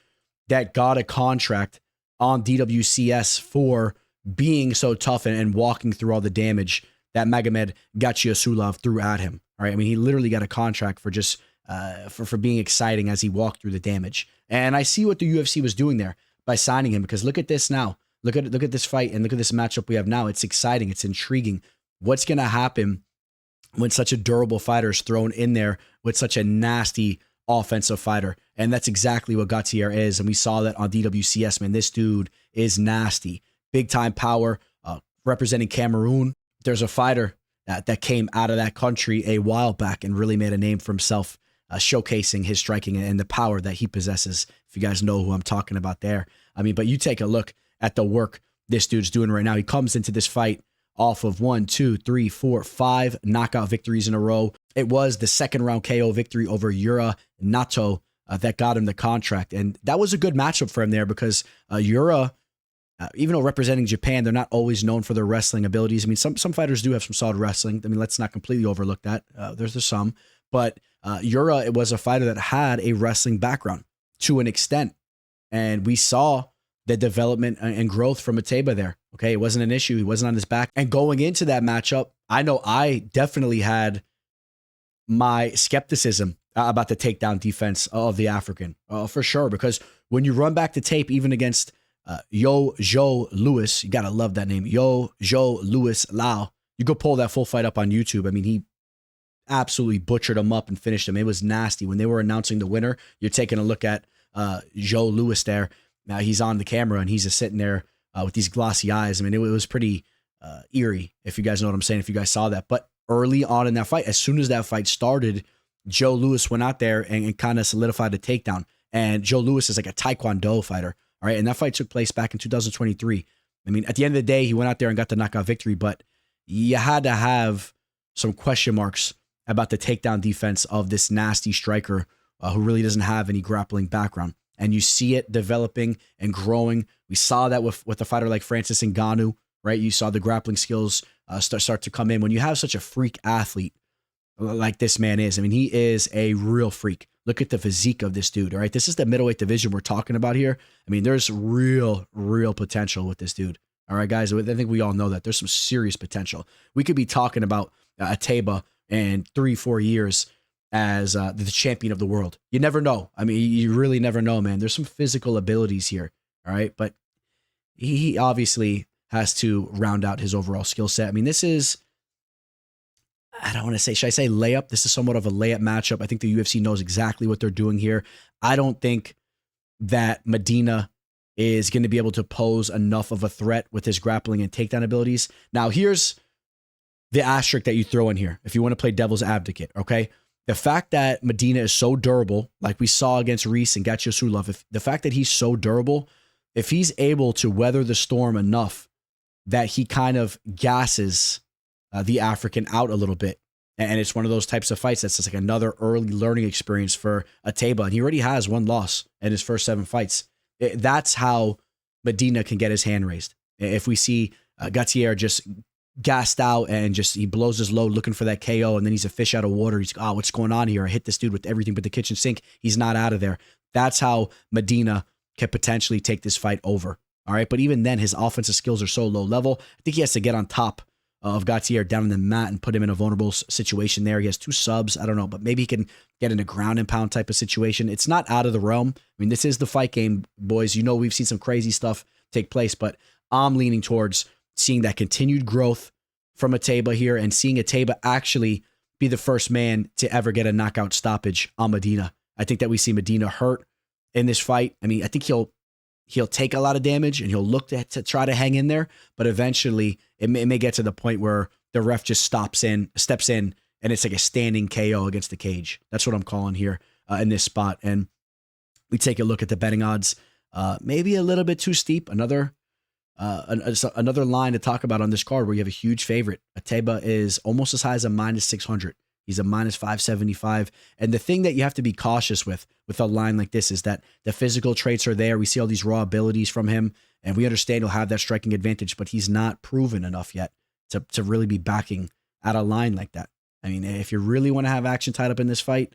that got a contract on DWCS for being so tough and walking through all the damage that Magomed Gachiasulov threw at him. All right. I mean, he literally got a contract for just for being exciting as he walked through the damage. And I see what the UFC was doing there by signing him, because look at this now. Look at this fight and look at this matchup we have now. It's exciting. It's intriguing. What's going to happen when such a durable fighter is thrown in there with such a nasty offensive fighter? And that's exactly what Gautier is. And we saw that on DWCS, man. This dude is nasty. Big time power, representing Cameroon. There's a fighter that came out of that country a while back and really made a name for himself, showcasing his striking and the power that he possesses. If you guys know who I'm talking about there. I mean, but you take a look at the work this dude's doing right now. He comes into this fight off of 1, 2, 3, 4, 5 knockout victories in a row. It was the second round KO victory over Yura Nato that got him the contract. And that was a good matchup for him there, because Yura, even though representing Japan, they're not always known for their wrestling abilities. I mean, some fighters do have some solid wrestling. I mean, let's not completely overlook that. There's some. But Yura, it was a fighter that had a wrestling background to an extent. And we saw the development and growth from Ateba there. Okay, it wasn't an issue. He wasn't on his back. And going into that matchup, I know I definitely had my skepticism about the takedown defense of the African, for sure. Because when you run back the tape, even against Joe Louis, you got to love that name, Joe Louis Lau. You go pull that full fight up on YouTube. I mean, he absolutely butchered him up and finished him. It was nasty. When they were announcing the winner, you're taking a look at Joe Louis there. Now he's on the camera and he's just sitting there with these glossy eyes. I mean, it was pretty eerie, if you guys know what I'm saying, if you guys saw that. But early on in that fight, as soon as that fight started, Joe Louis went out there and kind of solidified the takedown. And Joe Louis is like a Taekwondo fighter. All right. And that fight took place back in 2023. I mean, at the end of the day, he went out there and got the knockout victory, but you had to have some question marks about the takedown defense of this nasty striker who really doesn't have any grappling background. And you see it developing and growing. We saw that with a fighter like Francis Ngannou right? You saw the grappling skills start to come in. When you have such a freak athlete like this man is, I mean, he is a real freak. Look at the physique of this dude, all right? This is the middleweight division we're talking about here. I mean, there's real potential with this dude. All right, guys, I think we all know that. There's some serious potential. We could be talking about Ateba in 3-4 years as the champion of the world. You never know. I mean, you really never know, man. There's some physical abilities here, all right? But he obviously has to round out his overall skill set. I mean, this is, I don't want to say, should I say layup? This is somewhat of a layup matchup. I think the UFC knows exactly what they're doing here. I don't think that Medina is going to be able to pose enough of a threat with his grappling and takedown abilities. Now, here's the asterisk that you throw in here if you want to play devil's advocate, okay? The fact that Medina is so durable, like we saw against Reese and Gautier, if the fact that he's so durable, if he's able to weather the storm enough that he kind of gasses the African out a little bit, and it's one of those types of fights that's just like another early learning experience for Ateba, and he already has 1 loss in his first 7 fights. That's how Medina can get his hand raised. If we see Gautier just gassed out and just he blows his load looking for that KO, and then he's a fish out of water. He's like, oh, what's going on here? I hit this dude with everything but the kitchen sink. He's not out of there. That's how Medina can potentially take this fight over. All right, but even then, his offensive skills are so low level. I think he has to get on top of Gautier down on the mat and put him in a vulnerable situation there. He has 2 subs. I don't know, but maybe he can get in a ground and pound type of situation. It's not out of the realm. I mean, this is the fight game, boys. You know, we've seen some crazy stuff take place, but I'm leaning towards seeing that continued growth from Ateba here and seeing Ateba actually be the first man to ever get a knockout stoppage on Medina. I think that we see Medina hurt in this fight. I mean, I think he'll take a lot of damage and he'll look to try to hang in there, but eventually it may get to the point where the ref just steps in, and it's like a standing KO against the cage. That's what I'm calling here in this spot. And we take a look at the betting odds, maybe a little bit too steep. Another line to talk about on this card where you have a huge favorite. Ateba is almost as high as a -600. He's a -575. And the thing that you have to be cautious with a line like this is that the physical traits are there. We see all these raw abilities from him, and we understand he'll have that striking advantage, but he's not proven enough yet to really be backing at a line like that. I mean, if you really want to have action tied up in this fight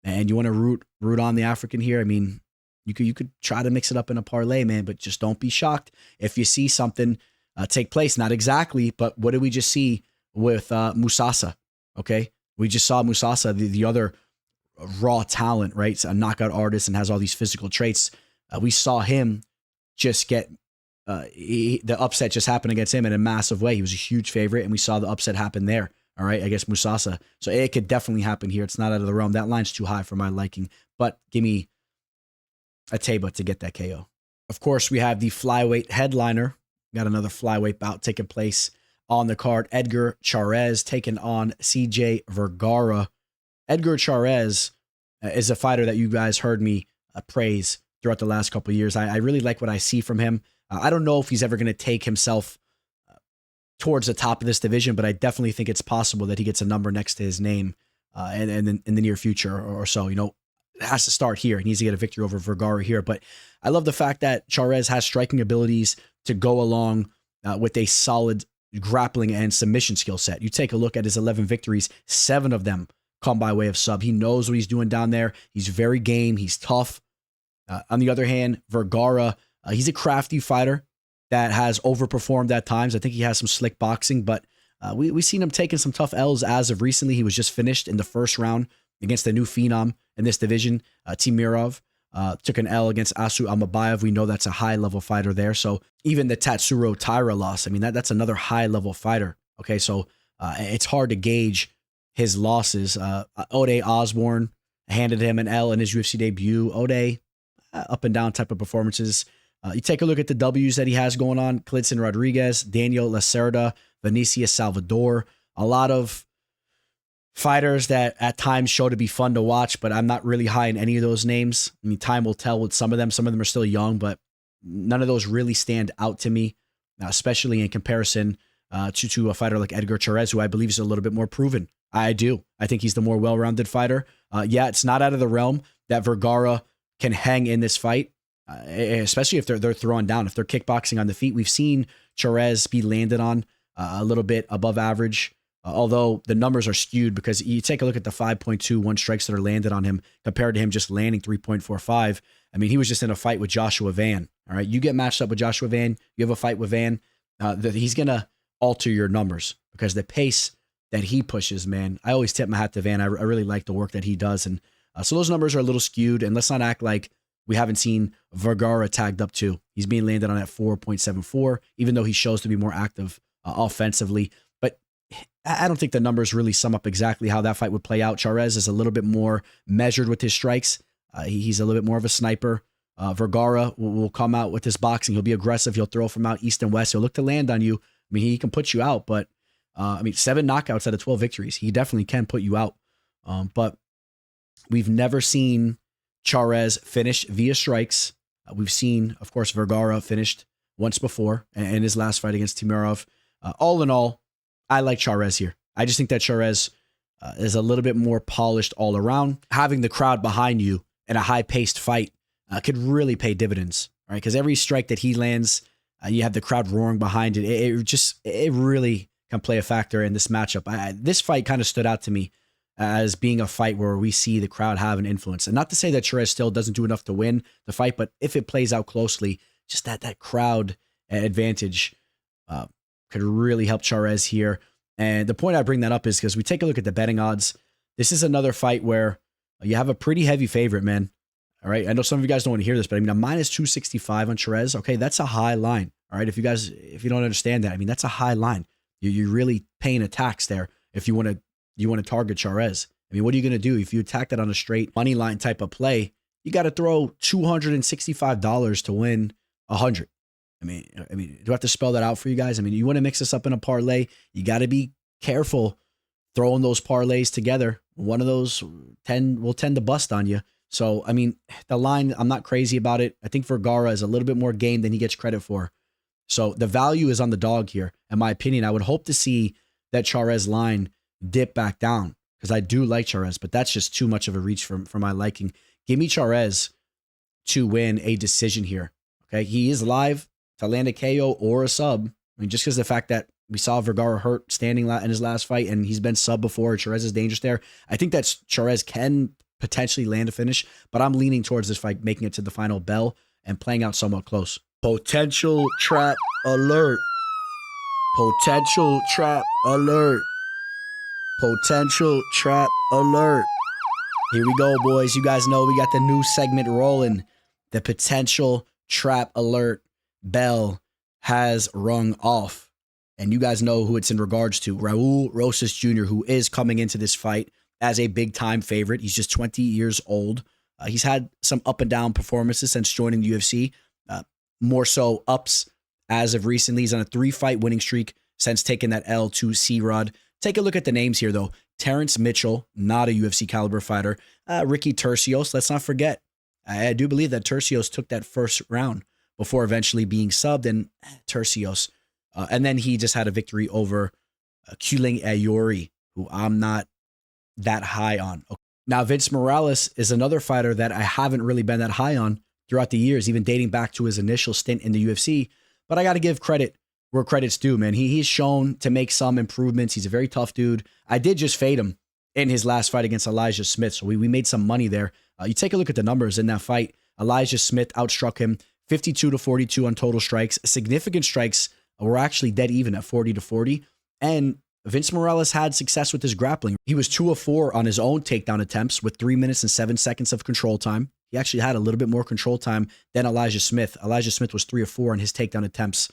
and you want to root on the African here, I mean, you could try to mix it up in a parlay, man, but just don't be shocked if you see something take place. Not exactly, but what did we just see with Mousasa? Okay, we just saw Mousasa, the other raw talent, right? It's a knockout artist and has all these physical traits. We saw him just get the upset just happen against him in a massive way. He was a huge favorite, and we saw the upset happen there. All right, I guess Mousasa. So it could definitely happen here. It's not out of the realm. That line's too high for my liking, but give me Ateba to get that KO. Of course, we have the flyweight headliner. Got another flyweight bout taking place on the card. Edgar Cháirez taking on CJ Vergara. Edgar Cháirez is a fighter that you guys heard me praise throughout the last couple of years. I really like what I see from him. I don't know if he's ever going to take himself towards the top of this division, but I definitely think it's possible that he gets a number next to his name and in the near future or so. You know, it has to start here. He needs to get a victory over Vergara here. But I love the fact that Cháirez has striking abilities to go along with a solid grappling and submission skill set. You take a look at his 11 victories, 7 of them come by way of sub. He knows what he's doing down there. He's very game. He's tough. On the other hand, Vergara, he's a crafty fighter that has overperformed at times. I think he has some slick boxing, but we've seen him taking some tough L's as of recently. He was just finished in the first round against the new phenom in this division, Timirov. Took an L against Asu Amabayev. We know that's a high-level fighter there. So even the Tatsuro Taira loss, I mean, that's another high-level fighter. Okay, so it's hard to gauge his losses. Ode Osborne handed him an L in his UFC debut. Ode, up and down type of performances. You take a look at the W's that he has going on. Clidson Rodriguez, Daniel Lacerda, Vinicius Salvador. A lot of fighters that at times show to be fun to watch, but I'm not really high in any of those names. I mean, time will tell with some of them. Some of them are still young, but none of those really stand out to me, especially in comparison to a fighter like Edgar Cháirez, who I believe is a little bit more proven. I do. I think he's the more well-rounded fighter. Yeah, it's not out of the realm that Vergara can hang in this fight, especially if they're throwing down, if they're kickboxing on the feet. We've seen Cháirez be landed on a little bit above average. Although the numbers are skewed because you take a look at the 5.21 strikes that are landed on him compared to him just landing 3.45. I mean, he was just in a fight with Joshua Van. All right. You get matched up with Joshua Van, you have a fight with Van, he's going to alter your numbers because the pace that he pushes, man, I always tip my hat to Van. I really like the work that he does. And so those numbers are a little skewed. And let's not act like we haven't seen Vergara tagged up too. He's being landed on at 4.74, even though he shows to be more active offensively. But I don't think the numbers really sum up exactly how that fight would play out. Cháirez is a little bit more measured with his strikes. He's a little bit more of a sniper. Vergara will come out with his boxing. He'll be aggressive. He'll throw from out east and west. He'll look to land on you. I mean, he can put you out, but 7 knockouts out of 12 victories. He definitely can put you out. But we've never seen Cháirez finish via strikes. We've seen, of course, Vergara finished once before in his last fight against Timirov. All in all, I like Cháirez here. I just think that Cháirez is a little bit more polished all around. Having the crowd behind you in a high-paced fight could really pay dividends, right? Because every strike that he lands, you have the crowd roaring behind it. It really can play a factor in this matchup. This fight kind of stood out to me as being a fight where we see the crowd have an influence. And not to say that Cháirez still doesn't do enough to win the fight, but if it plays out closely, just that crowd advantage could really help Cháirez here. And the point I bring that up is because we take a look at the betting odds. This is another fight where you have a pretty heavy favorite, man. All right. I know some of you guys don't want to hear this, but I mean, a minus 265 on Cháirez. Okay. That's a high line. All right. If you don't understand that, I mean, that's a high line. You're really paying a tax there if you want to target Cháirez. I mean, what are you going to do if you attack that on a straight money line type of play? You got to throw $265 to win 100. I mean, do I have to spell that out for you guys? I mean, you want to mix this up in a parlay, you got to be careful throwing those parlays together. One of those will tend to bust on you. So, I mean, the line, I'm not crazy about it. I think Vergara is a little bit more game than he gets credit for. So the value is on the dog here. In my opinion, I would hope to see that Cháirez line dip back down because I do like Cháirez, but that's just too much of a reach for my liking. Give me Cháirez to win a decision here. Okay, he is live to land a KO or a sub. I mean, just because the fact that we saw Vergara hurt standing in his last fight and he's been sub before, Cháirez is dangerous there. I think that Cháirez can potentially land a finish, but I'm leaning towards this fight making it to the final bell and playing out somewhat close. Potential trap alert. Potential trap alert. Potential trap alert. Here we go, boys. You guys know we got the new segment rolling. The potential trap alert bell has rung off. And you guys know who it's in regards to. Raul Rosas Jr., who is coming into this fight as a big-time favorite. He's just 20 years old. He's had some up and down performances since joining the UFC. More so ups as of recently. He's on a 3-fight winning streak since taking that L to C-Rod. Take a look at the names here, though. Terrence Mitchell, not a UFC caliber fighter. Ricky Turcios, let's not forget. I do believe that Turcios took that first round before eventually being subbed, and Turcios. And then he just had a victory over Kuling Ayori, who I'm not that high on. Okay. Now, Vince Morales is another fighter that I haven't really been that high on throughout the years, even dating back to his initial stint in the UFC. But I got to give credit where credit's due, man. He's shown to make some improvements. He's a very tough dude. I did just fade him in his last fight against Elijah Smith, so we made some money there. You take a look at the numbers in that fight. Elijah Smith outstruck him 52-42 on total strikes. Significant strikes were actually dead even at 40-40. And Vince Morales had success with his grappling. He was 2 of 4 on his own takedown attempts with 3 minutes and 7 seconds of control time. He actually had a little bit more control time than Elijah Smith. Elijah Smith was 3 of 4 on his takedown attempts.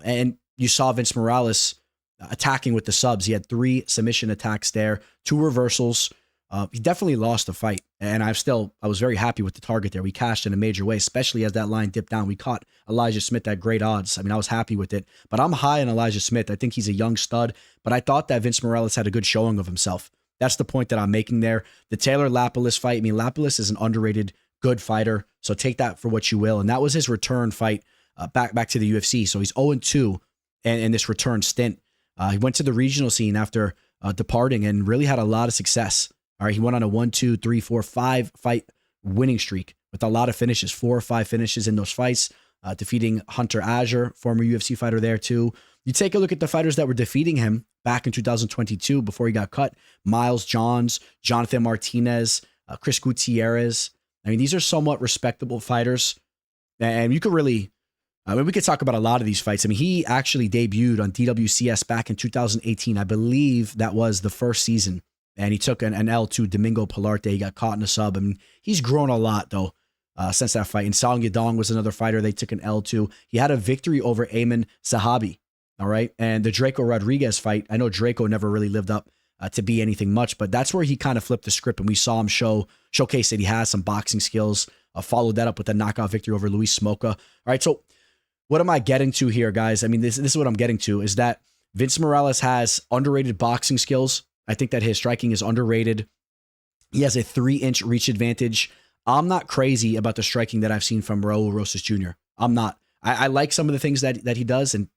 And you saw Vince Morales attacking with the subs. He had 3 submission attacks there, 2 reversals. He definitely lost the fight. And I was very happy with the target there. We cashed in a major way, especially as that line dipped down. We caught Elijah Smith at great odds. I mean, I was happy with it. But I'm high on Elijah Smith. I think he's a young stud. But I thought that Vince Morales had a good showing of himself. That's the point that I'm making there. The Taylor Lapilus fight, I mean, Lapilus is an underrated, good fighter. So take that for what you will. And that was his return fight back to the UFC. So he's 0-2 in this return stint. He went to the regional scene after departing and really had a lot of success. All right, he went on a 1, 2, 3, 4, 5 fight winning streak with a lot of finishes, 4 or 5 finishes in those fights. defeating Hunter Azure, former UFC fighter there too. You take a look at the fighters that were defeating him back in 2022 before he got cut. Miles Johns, Jonathan Martinez, Chris Gutierrez. I mean, these are somewhat respectable fighters. And you could really, we could talk about a lot of these fights. I mean, he actually debuted on DWCS back in 2018. I believe that was the first season. And he took an L to Domingo Pilarte. He got caught in a sub. I mean, he's grown a lot, though, since that fight. And Song Yadong was another fighter they took an L to. He had a victory over Ayman Sahabi. All right. And the Draco Rodriguez fight, I know Draco never really lived up to be anything much, but that's where he kind of flipped the script. And we saw him showcase that he has some boxing skills. Followed that up with a knockout victory over Luis Smoka. All right. So what am I getting to here, guys? I mean, this is what I'm getting to, is that Vince Morales has underrated boxing skills. I think that his striking is underrated. He has a 3-inch reach advantage. I'm not crazy about the striking that I've seen from Raul Rosas Jr. I'm not. I like some of the things that he does, and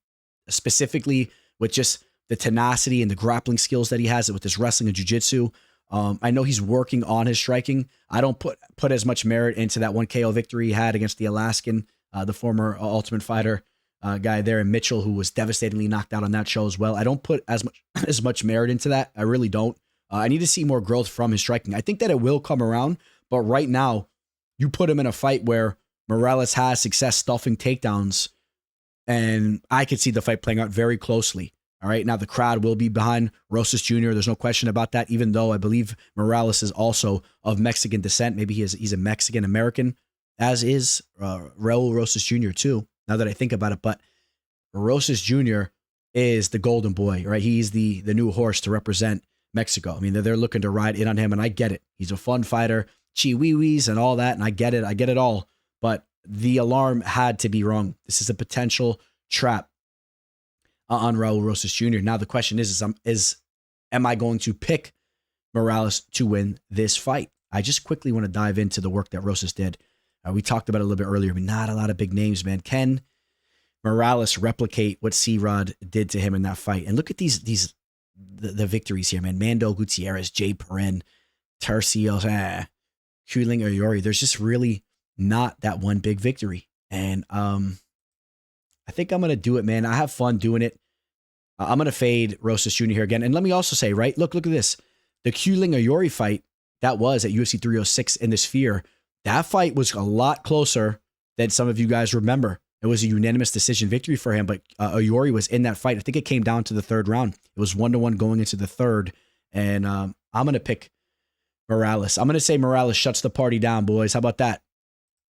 specifically with just the tenacity and the grappling skills that he has with his wrestling and jiu-jitsu. I know he's working on his striking. I don't put as much merit into that one KO victory he had against the Alaskan, the former Ultimate Fighter guy there in Mitchell, who was devastatingly knocked out on that show as well. I don't put as much merit into that. I really don't. I need to see more growth from his striking. I think that it will come around, but right now, you put him in a fight where Morales has success stuffing takedowns, and I could see the fight playing out very closely. All right. Now the crowd will be behind Rosas Jr. There's no question about that, even though I believe Morales is also of Mexican descent. Maybe he's a Mexican American, as is Raul Rosas Jr. too, now that I think about it. But Rosas Jr. is the golden boy, right? He's the new horse to represent Mexico. I mean, they're looking to ride in on him, and I get it. He's a fun fighter, chihuihuis and all that, and I get it. I get it all. But the alarm had to be rung. This is a potential trap on Raul Rosas Jr. Now the question is am I going to pick Morales to win this fight? I just quickly want to dive into the work that Rosas did. We talked about it a little bit earlier, but not a lot of big names, man. Can Morales replicate what C-Rod did to him in that fight? And look at the victories here, man. Mando Gutierrez, Jay Perrin, Tercios, Huling Oyori. There's just really not that one big victory. And I think I'm going to do it, man. I have fun doing it. I'm going to fade Rosas Jr. here again. And let me also say, right, look at this. The Huling Oyori fight that was at UFC 306 in the Sphere, that fight was a lot closer than some of you guys remember. It was a unanimous decision victory for him, but Oyori was in that fight. I think it came down to the third round. It was 1-1 going into the third. And I'm going to pick Morales. I'm going to say Morales shuts the party down, boys. How about that?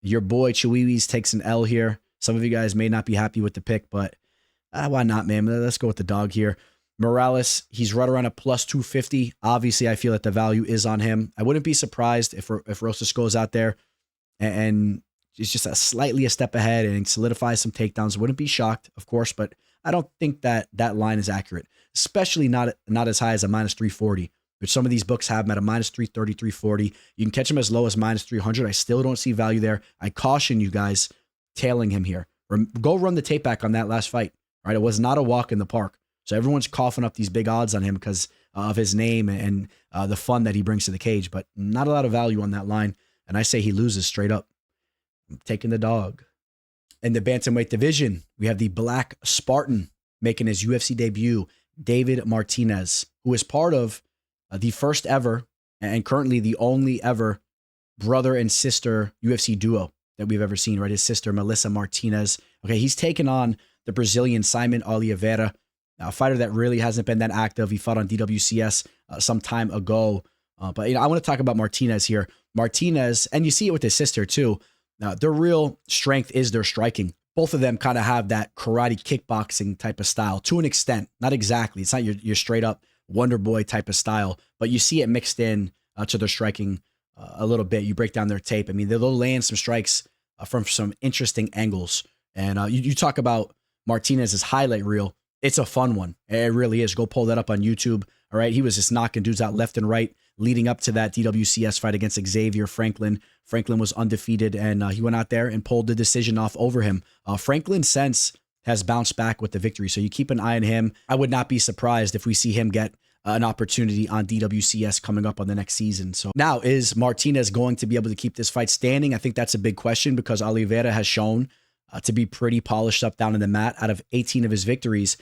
Your boy Chihuihuis takes an L here. Some of you guys may not be happy with the pick, but why not, man? Let's go with the dog here. Morales, he's right around a plus 250. Obviously, I feel that the value is on him. I wouldn't be surprised if Rosas goes out there and is just slightly a step ahead and solidifies some takedowns. Wouldn't be shocked, of course, but I don't think that line is accurate, especially not as high as a minus 340, which some of these books have him at a minus 330, 340. You can catch him as low as minus 300. I still don't see value there. I caution you guys tailing him here. Go run the tape back on that last fight. All right, it was not a walk in the park. So everyone's coughing up these big odds on him because of his name and the fun that he brings to the cage, but not a lot of value on that line. And I say he loses straight up. I'm taking the dog. In the bantamweight division, we have the Black Spartan making his UFC debut, David Martinez, who is part of the first ever and currently the only ever brother and sister UFC duo that we've ever seen, right? His sister, Melissa Martinez. Okay, he's taken on the Brazilian Saimon Oliveira, a fighter that really hasn't been that active. He fought on DWCS some time ago. But I want to talk about Martinez here. Martinez, and you see it with his sister too, their real strength is their striking. Both of them kind of have that karate kickboxing type of style to an extent. Not exactly. It's not your straight up Wonder Boy type of style, but you see it mixed in to their striking a little bit. You break down their tape. I mean, they'll land some strikes from some interesting angles. And you talk about Martinez's highlight reel. It's a fun one. It really is. Go pull that up on YouTube. All right. He was just knocking dudes out left and right leading up to that DWCS fight against Xavier Franklin. Franklin was undefeated, and he went out there and pulled the decision off over him. Franklin since has bounced back with the victory, so you keep an eye on him. I would not be surprised if we see him get an opportunity on DWCS coming up on the next season. So now, is Martinez going to be able to keep this fight standing? I think that's a big question because Oliveira has shown to be pretty polished up down in the mat. Out of 18 of his victories,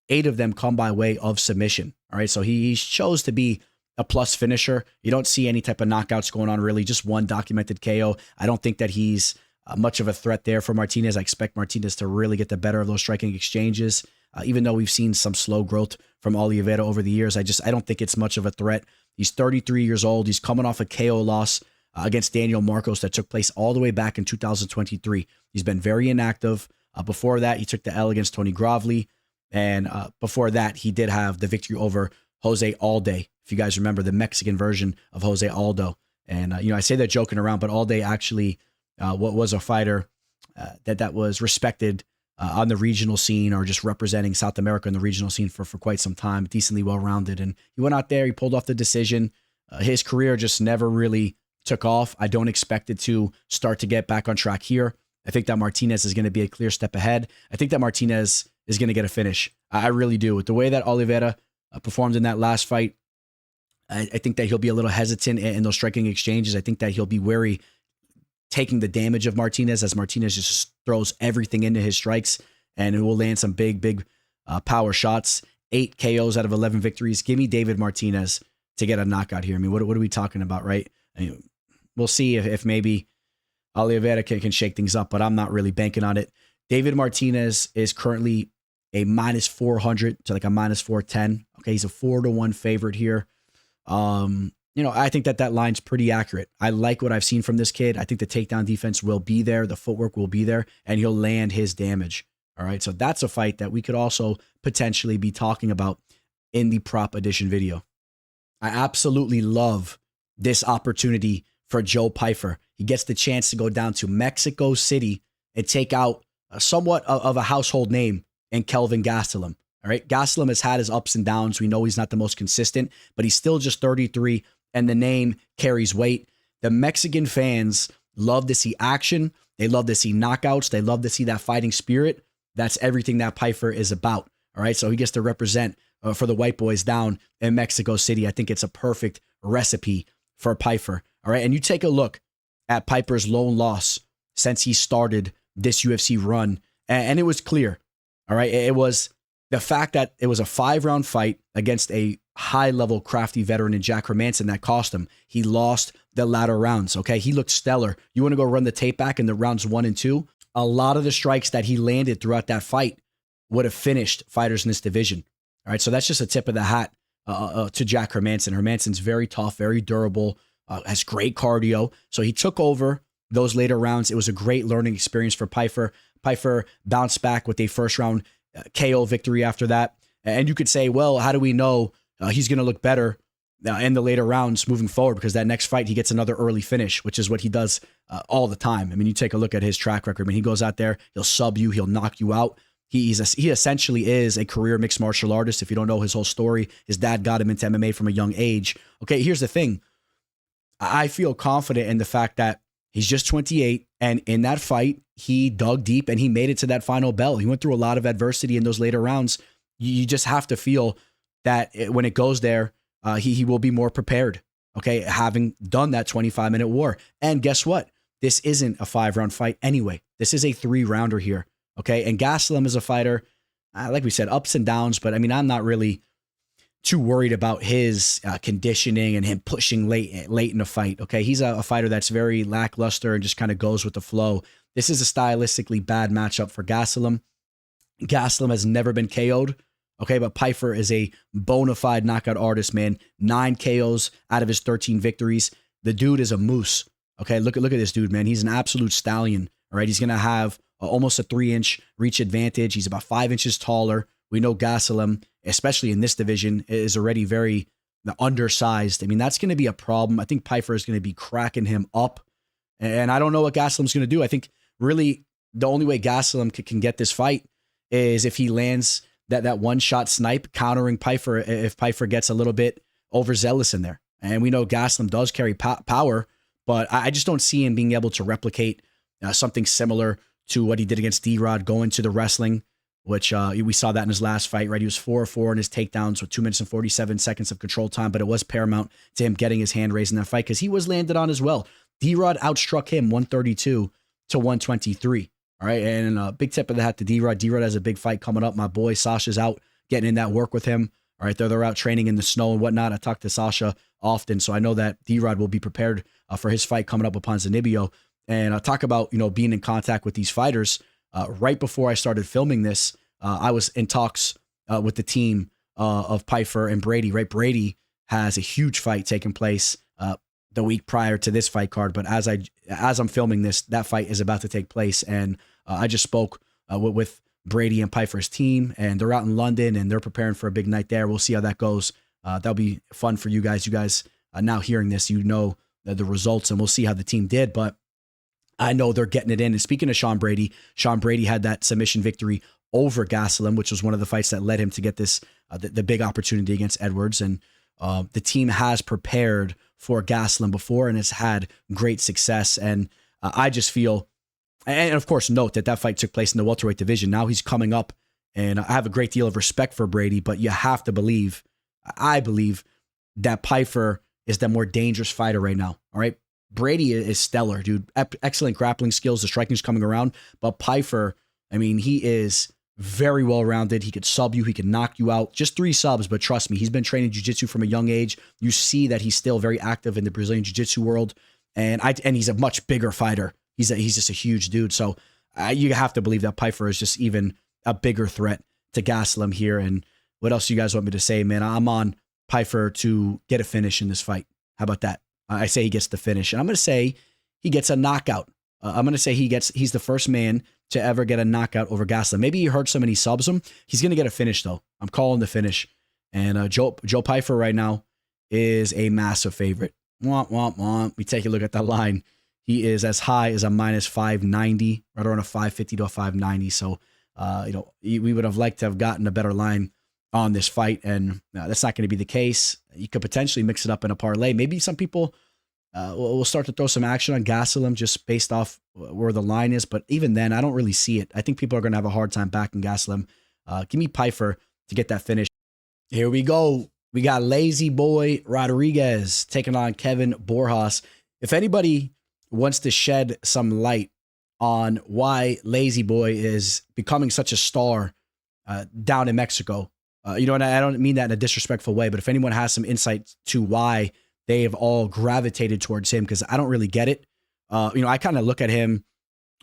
8 of them come by way of submission. All right, so he chose to be a plus finisher. You don't see any type of knockouts going on really, just one documented KO. I don't think that he's much of a threat there for Martinez. I expect Martinez to really get the better of those striking exchanges. Even though we've seen some slow growth from Oliveira over the years, I don't think it's much of a threat. He's 33 years old. He's coming off a KO loss against Daniel Marcos that took place all the way back in 2023. He's been very inactive. Before that, he took the L against Tony Gravely. And before that, he did have the victory over Jose Aldo. If you guys remember the Mexican version of Jose Aldo. And, I say that joking around, but Aldo actually was a fighter that was respected on the regional scene, or just representing South America in the regional scene for quite some time, decently well-rounded. And he went out there, he pulled off the decision. His career just never really took off. I don't expect it to start to get back on track here. I think that Martinez is going to be a clear step ahead. I think that Martinez is going to get a finish. I really do. With the way that Oliveira performed in that last fight, I think that he'll be a little hesitant in those striking exchanges. I think that he'll be wary taking the damage of Martinez, as Martinez just throws everything into his strikes, and it will land some big power shots. 8 KOs out of 11 victories. Give me David Martinez to get a knockout here. I mean, what are we talking about, right? I mean, we'll see if maybe Oliveira can shake things up, but I'm not really banking on it. David Martinez is currently a minus 400 to like a minus 410. Okay, he's a 4-1 favorite here. I think that line's pretty accurate. I like what I've seen from this kid. I think the takedown defense will be there. The footwork will be there, and he'll land his damage. All right. So that's a fight that we could also potentially be talking about in the prop edition video. I absolutely love this opportunity for Joe Pyfer. He gets the chance to go down to Mexico City and take out somewhat of a household name in Kelvin Gastelum. All right. Gastelum has had his ups and downs. We know he's not the most consistent, but he's still just 33. And the name carries weight. The Mexican fans love to see action. They love to see knockouts. They love to see that fighting spirit. That's everything that Pyfer is about. All right, so he gets to represent for the white boys down in Mexico City. I think it's a perfect recipe for Pyfer. All right, and you take a look at Pyfer's lone loss since he started this UFC run, and it was clear. All right, it was the fact that it was a 5-round fight against a high-level crafty veteran in Jack Hermansson that cost him. He lost the latter rounds, okay? He looked stellar. You want to go run the tape back in the rounds 1 and 2? A lot of the strikes that he landed throughout that fight would have finished fighters in this division. All right, so that's just a tip of the hat to Jack Hermansson. Hermansson's very tough, very durable, has great cardio. So he took over those later rounds. It was a great learning experience for Pyfer. Pyfer bounced back with a first-round KO victory after that. And you could say, well, how do we know he's going to look better in the later rounds moving forward? Because that next fight, he gets another early finish, which is what he does all the time. I mean, you take a look at his track record. I mean, he goes out there, he'll sub you, he'll knock you out. He essentially is a career mixed martial artist. If you don't know his whole story, his dad got him into MMA from a young age. Okay, here's the thing. I feel confident in the fact that he's just 28, and in that fight, he dug deep and he made it to that final bell. He went through a lot of adversity in those later rounds. You just have to feel that when it goes there, he will be more prepared, okay, having done that 25-minute war. And guess what? This isn't a 5-round fight anyway. This is a 3-rounder here, okay? And Gastelum is a fighter, like we said, ups and downs, but I mean, I'm not really too worried about his conditioning and him pushing late in the fight, okay? He's a fighter that's very lackluster and just kind of goes with the flow. This is a stylistically bad matchup for Gastelum. Gastelum has never been KO'd. Okay, but Pyfer is a bona fide knockout artist, man. 9 KOs out of his 13 victories. The dude is a moose. Okay, look at this dude, man. He's an absolute stallion. All right, he's going to have almost a 3-inch reach advantage. He's about 5 inches taller. We know Gastelum, especially in this division, is already very undersized. I mean, that's going to be a problem. I think Pyfer is going to be cracking him up. And I don't know what Gastelum's going to do. I think really the only way Gastelum can get this fight is if he lands that one-shot snipe countering Pyfer if Pyfer gets a little bit overzealous in there. And we know Gastelum does carry power, but I just don't see him being able to replicate something similar to what he did against D-Rod going to the wrestling, which we saw that in his last fight, right? He was 4-4 in his takedowns with 2 minutes and 47 seconds of control time, but it was paramount to him getting his hand raised in that fight because he was landed on as well. D-Rod outstruck him 132 to 123. All right. And a big tip of the hat to D-Rod. D-Rod has a big fight coming up. My boy Sasha's out getting in that work with him. All right. They're out training in the snow and whatnot. I talk to Sasha often, so I know that D-Rod will be prepared for his fight coming up upon Zanibio. And I'll talk about, being in contact with these fighters. Right before I started filming this, I was in talks with the team of Pyfer and Brady, right? Brady has a huge fight taking place the week prior to this fight card, but as I'm filming this, that fight is about to take place, and I just spoke with Brady and Pyfer's team, and they're out in London, and they're preparing for a big night there. We'll see how that goes. That'll be fun for you guys. You guys now hearing this, the results, and we'll see how the team did, but I know they're getting it in. And speaking of Sean Brady had that submission victory over Gastelum, which was one of the fights that led him to get this the big opportunity against Edwards. And the team has prepared for Gastelum before and has had great success. And I just feel, and of course, note that fight took place in the welterweight division. Now he's coming up, and I have a great deal of respect for Brady, but you have to believe, I believe, that Pyfer is the more dangerous fighter right now. All right. Brady is stellar, dude. Excellent grappling skills. The striking's coming around. But Pyfer, I mean, he is very well-rounded. He could sub you. He could knock you out. Just 3 subs, but trust me, he's been training jiu-jitsu from a young age. You see that he's still very active in the Brazilian jiu-jitsu world. And he's a much bigger fighter. He's just a huge dude. So you have to believe that Pyfer is just even a bigger threat to Gastelum here. And what else do you guys want me to say, man? I'm on Pyfer to get a finish in this fight. How about that? I say he gets the finish. And I'm going to say he gets a knockout. I'm going to say he's the first man to ever get a knockout over Gastelum. Maybe he hurts him and he subs him. He's going to get a finish, though. I'm calling the finish. And Joe Pyfer right now is a massive favorite. Womp, womp, womp. We take a look at that line. He is as high as a minus 590, right around a 550 to a 590. So, we would have liked to have gotten a better line on this fight, and that's not going to be the case. You could potentially mix it up in a parlay. Maybe some people will start to throw some action on Gastelum just based off where the line is, but even then, I don't really see it. I think people are going to have a hard time backing Gastelum. Give me Pyfer to get that finish. Here we go. We got Lazy Boy Rodriguez taking on Kevin Borjas. If anybody wants to shed some light on why Lazy Boy is becoming such a star down in Mexico, and I don't mean that in a disrespectful way, but if anyone has some insight to why they have all gravitated towards him, because I don't really get it. I kind of look at him,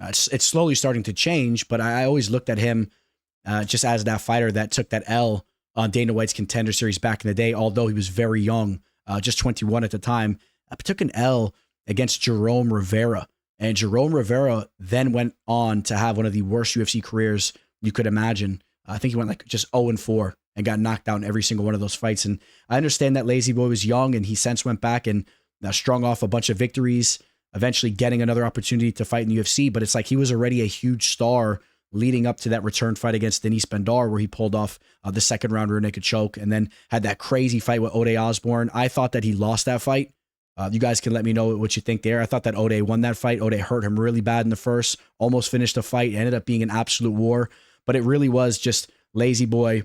it's slowly starting to change, but I always looked at him just as that fighter that took that L on Dana White's Contender Series back in the day, although he was very young, just 21 at the time. I took an L against Jerome Rivera, and Jerome Rivera then went on to have one of the worst UFC careers you could imagine. I think he went like just 0-4 and got knocked out in every single one of those fights. And I understand that Lazy Boy was young and he since went back and strung off a bunch of victories, eventually getting another opportunity to fight in the UFC. But it's like he was already a huge star leading up to that return fight against Denis Bendar, where he pulled off the second round rear naked choke and then had that crazy fight with Ode Osborne. I thought that he lost that fight. You guys can let me know what you think there. I thought that Ode won that fight. Ode hurt him really bad in the first, almost finished the fight. It ended up being an absolute war. But it really was just Lazy Boy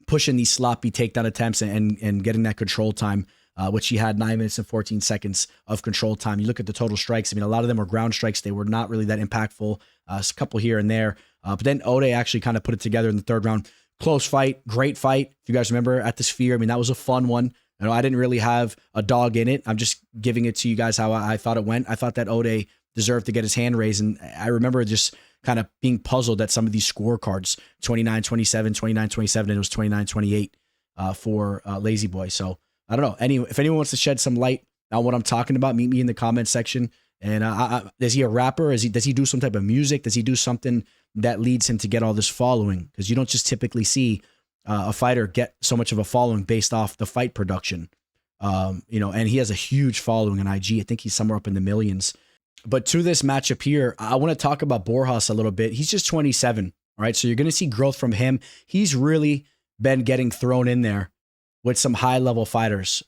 pushing these sloppy takedown attempts and getting that control time, which he had 9 minutes and 14 seconds of control time. You look at the total strikes. I mean, a lot of them were ground strikes. They were not really that impactful. A couple here and there. But then Ode actually kind of put it together in the third round. Close fight, great fight. If you guys remember at the Sphere, I mean, that was a fun one. I didn't really have a dog in it. I'm just giving it to you guys how I thought it went. I thought that Ode deserved to get his hand raised. And I remember just kind of being puzzled at some of these scorecards, 29-27, 29-27, and it was 29-28 for Lazy Boy. So I don't know. If anyone wants to shed some light on what I'm talking about, meet me in the comment section. And is he a rapper? Does he do some type of music? Does he do something that leads him to get all this following? Because you don't just typically see a fighter get so much of a following based off the fight production. And he has a huge following on IG. I think he's somewhere up in the millions. But to this matchup here, I want to talk about Borjas a little bit. He's just 27, all right? So you're going to see growth from him. He's really been getting thrown in there with some high-level fighters,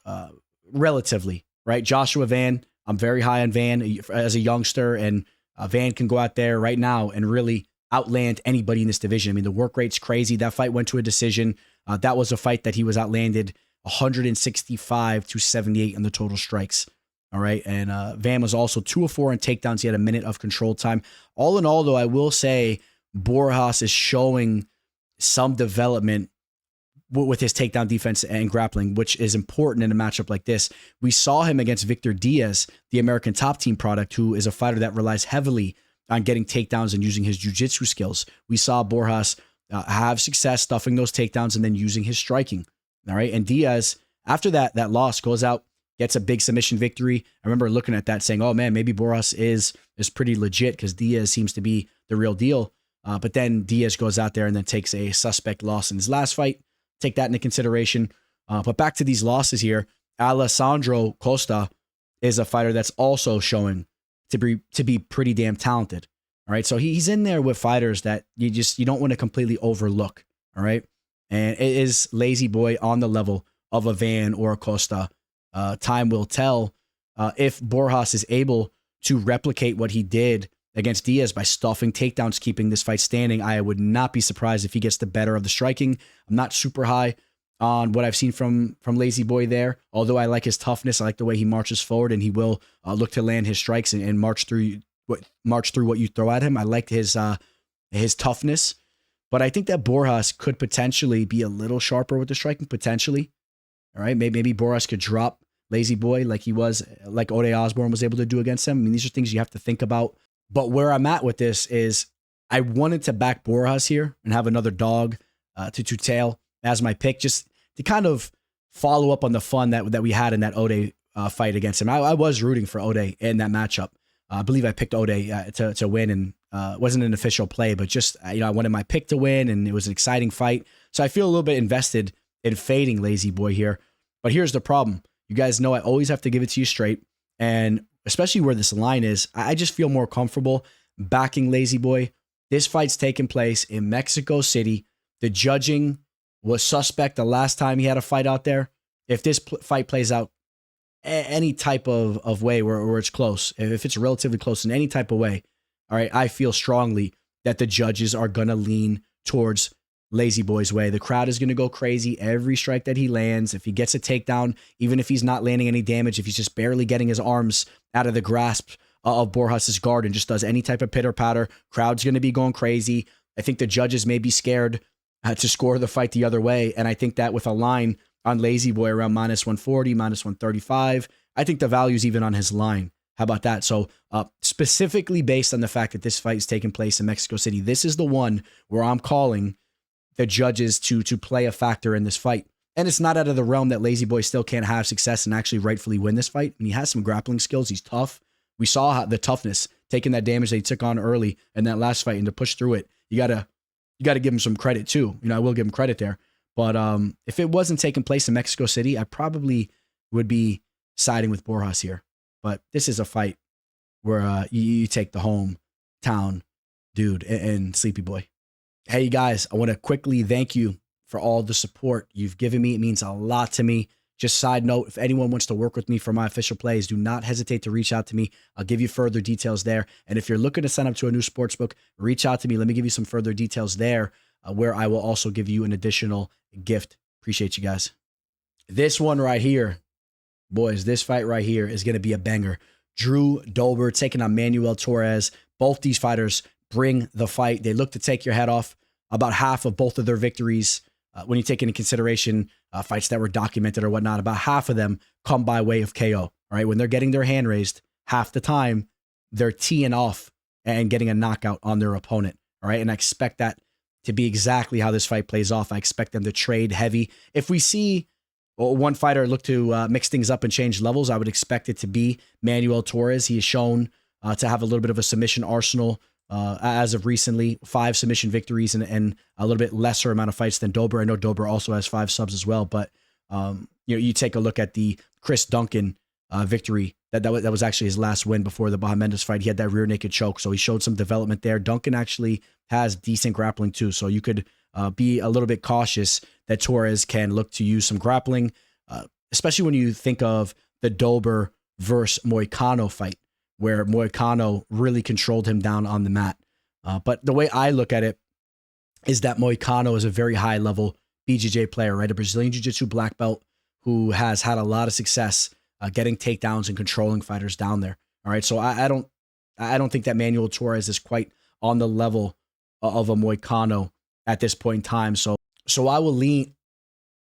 relatively, right? Joshua Van, I'm very high on Van as a youngster, and Van can go out there right now and really outland anybody in this division. I mean, the work rate's crazy. That fight went to a decision. That was a fight that he was outlanded 165 to 78 on the total strikes. All right. And Van was also 2 of 4 on takedowns. He had a minute of control time. All in all, though, I will say Borjas is showing some development with his takedown defense and grappling, which is important in a matchup like this. We saw him against Victor Diaz, the American Top Team product, who is a fighter that relies heavily on getting takedowns and using his jiu-jitsu skills. We saw Borjas have success stuffing those takedowns and then using his striking. All right. And Diaz, after that loss, goes out, gets a big submission victory. I remember looking at that saying, oh man, maybe Borjas is pretty legit because Diaz seems to be the real deal. But then Diaz goes out there and then takes a suspect loss in his last fight. Take that into consideration. But back to these losses here, Alessandro Costa is a fighter that's also showing to be pretty damn talented. All right. So he's in there with fighters that you don't want to completely overlook. All right. And it is Lazy Boy on the level of a Van or a Costa. Time will tell if Borjas is able to replicate what he did against Diaz by stuffing takedowns, keeping this fight standing. I would not be surprised if he gets the better of the striking. I'm not super high on what I've seen from Lazy Boy there, although I like his toughness. I like the way he marches forward, and he will look to land his strikes and march through what you throw at him. I like his toughness, but I think that Borjas could potentially be a little sharper with the striking, potentially. All right, maybe Borjas could drop Lazy Boy like Ode Osborne was able to do against him. I mean, these are things you have to think about. But where I'm at with this is I wanted to back Borjas here and have another dog to tail as my pick, just to kind of follow up on the fun that we had in that Ode fight against him. I was rooting for Ode in that matchup. I believe I picked Ode to win, and wasn't an official play, but just I wanted my pick to win, and it was an exciting fight. So I feel a little bit invested in fading Lazy Boy here. But here's the problem. You guys know I always have to give it to you straight, and especially where this line is, I just feel more comfortable backing Lazy Boy. This fight's taking place in Mexico City. The judging was suspect the last time he had a fight out there. If this fight plays out any type of way where it's close, if it's relatively close in any type of way, all right, I feel strongly that the judges are going to lean towards Lazy Boy's way. The crowd is going to go crazy every strike that he lands. If he gets a takedown, even if he's not landing any damage, if he's just barely getting his arms out of the grasp of Borjas' guard and just does any type of pitter patter, crowd's going to be going crazy. I think the judges may be scared to score the fight the other way. And I think that with a line on Lazy Boy around -140, -135, I think the value's even on his line. How about that? So specifically based on the fact that this fight is taking place in Mexico City, this is the one where I'm calling the judges to play a factor in this fight. And it's not out of the realm that Lazy Boy still can't have success and actually rightfully win this fight. And he has some grappling skills. He's tough. We saw the toughness, taking that damage that he took on early in that last fight and to push through it. You gotta give him some credit too. I will give him credit there. But if it wasn't taking place in Mexico City, I probably would be siding with Borjas here. But this is a fight where you take the hometown dude and Sleepy Boy. Hey, you guys, I want to quickly thank you for all the support you've given me. It means a lot to me. Just side note, if anyone wants to work with me for my official plays, do not hesitate to reach out to me. I'll give you further details there. And if you're looking to sign up to a new sportsbook, reach out to me. Let me give you some further details there where I will also give you an additional gift. Appreciate you guys. This one right here, boys, this fight right here is going to be a banger. Drew Dober taking on Manuel Torres. Both these fighters bring the fight. They look to take your head off. About half of both of their victories, when you take into consideration fights that were documented or whatnot, about half of them come by way of KO. All right, when they're getting their hand raised, half the time they're teeing off and getting a knockout on their opponent. All right, and I expect that to be exactly how this fight plays off. I expect them to trade heavy. If we see one fighter look to mix things up and change levels, I would expect it to be Manuel Torres. He is shown to have a little bit of a submission arsenal. As of recently, 5 submission victories and a little bit lesser amount of fights than Dober. I know Dober also has 5 subs as well, but you take a look at the Chris Duncan victory. That was actually his last win before the Bahamondes fight. He had that rear naked choke, so he showed some development there. Duncan actually has decent grappling too, so you could be a little bit cautious that Torres can look to use some grappling, especially when you think of the Dober versus Moicano fight, where Moicano really controlled him down on the mat. But the way I look at it is that Moicano is a very high-level BJJ player, right? A Brazilian Jiu-Jitsu black belt who has had a lot of success getting takedowns and controlling fighters down there. All right, so I don't think that Manuel Torres is quite on the level of a Moicano at this point in time. So I will lean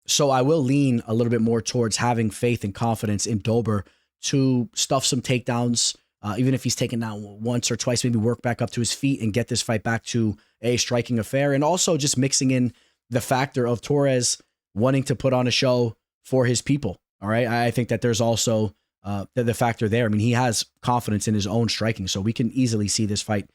a little bit more towards having faith and confidence in Dober to stuff some takedowns, even if he's taken down once or twice, maybe work back up to his feet and get this fight back to a striking affair. And also just mixing in the factor of Torres wanting to put on a show for his people. All right. I think that there's also the factor there. I mean, he has confidence in his own striking, so we can easily see this fight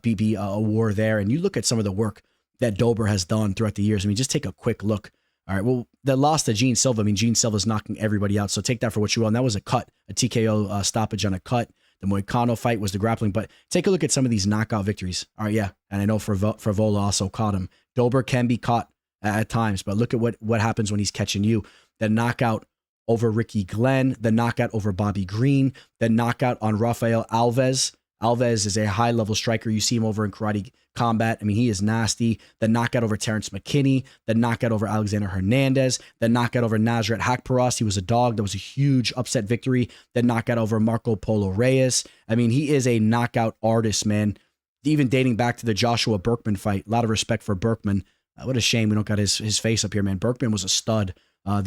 be a war there. And you look at some of the work that Dober has done throughout the years. I mean, just take a quick look. All right, well, the loss to Gene Silva, I mean, Gene Silva's knocking everybody out, so take that for what you will. And that was a cut, a TKO stoppage on a cut. The Moicano fight was the grappling, but take a look at some of these knockout victories. All right, yeah, and I know Frevola also caught him. Dober can be caught at times, but look at what happens when he's catching you. The knockout over Ricky Glenn, the knockout over Bobby Green, the knockout on Rafael Alves. Alves is a high-level striker. You see him over in Karate Combat. I mean, he is nasty. The knockout over Terrence McKinney, the knockout over Alexander Hernandez, the knockout over Nasrat Hakparas. He was a dog. That was a huge upset victory. The knockout over Marco Polo Reyes. I mean, he is a knockout artist, man. Even dating back to the Joshua Berkman fight. A lot of respect for Berkman. What a shame we don't got his face up here, man. Berkman was a stud. A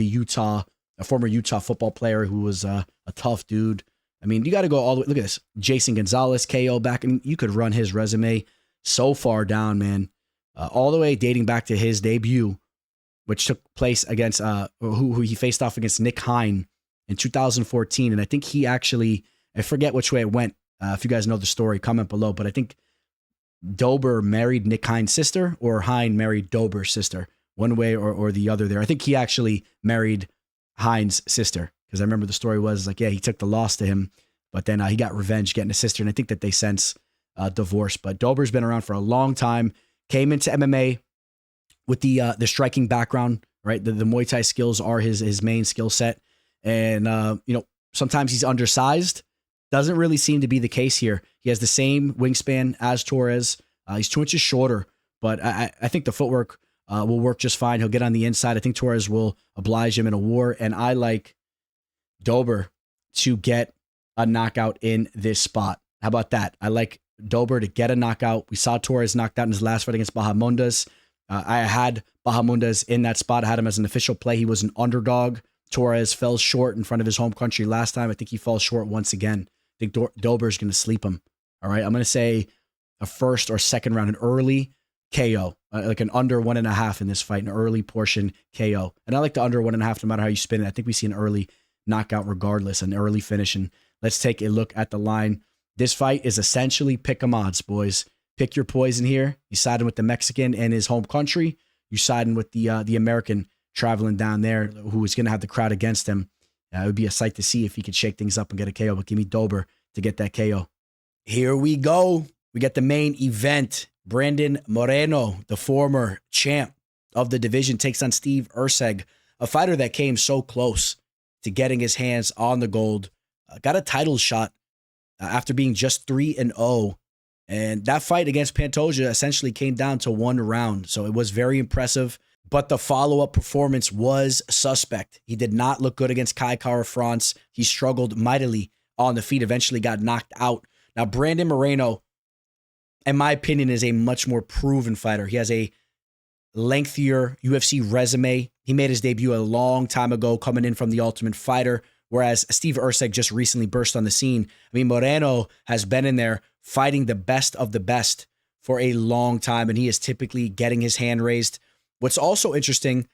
former Utah football player who was a tough dude. I mean, you got to go all the way. Look at this. Jason Gonzalez, KO back. I mean, you could run his resume so far down, man. All the way dating back to his debut, which took place against who he faced off against Nick Hine in 2014. And I think he actually, I forget which way it went. If you guys know the story, comment below. But I think Dober married Nick Hine's sister, or Hine married Dober's sister. One way or the other there. I think he actually married Hine's sister. Because I remember the story was like, yeah, he took the loss to him, but then he got revenge getting a sister. And I think that they since divorced. But Dober's been around for a long time. Came into MMA with the striking background, right? The Muay Thai skills are his main skill set. And, sometimes he's undersized. Doesn't really seem to be the case here. He has the same wingspan as Torres. He's 2 inches shorter, but I think the footwork will work just fine. He'll get on the inside. I think Torres will oblige him in a war. And I like Dober to get a knockout in this spot. How about that? I like Dober to get a knockout. We saw Torres knocked out in his last fight against Bahamondes. I had Bahamondes in that spot. I had him as an official play. He was an underdog. Torres fell short in front of his home country last time. I think he falls short once again. I think Dober's going to sleep him. All right. I'm going to say a first or second round, an early KO, like an under 1.5 in this fight, an early portion KO. And I like the under 1.5 no matter how you spin it. I think we see an early knockout regardless, an early finish. And let's take a look at the line. This fight is essentially pick 'em odds, boys. Pick your poison here. You siding with the Mexican and his home country. You siding with the American traveling down there who is going to have the crowd against him. It would be a sight to see if he could shake things up and get a KO, but give me Dober to get that KO. Here we go. We got the main event. Brandon Moreno, the former champ of the division, takes on Steve Erceg, a fighter that came so close to getting his hands on the gold. Got a title shot after being just 3-0. And that fight against Pantoja essentially came down to 1 round. So it was very impressive. But the follow-up performance was suspect. He did not look good against Kai Kara France. He struggled mightily on the feet, eventually got knocked out. Now, Brandon Moreno, in my opinion, is a much more proven fighter. He has a lengthier UFC resume. He made his debut a long time ago, coming in from the Ultimate Fighter, whereas Steve Erceg just recently burst on the scene. I mean, Moreno has been in there fighting the best of the best for a long time, and he is typically getting his hand raised. What's also interesting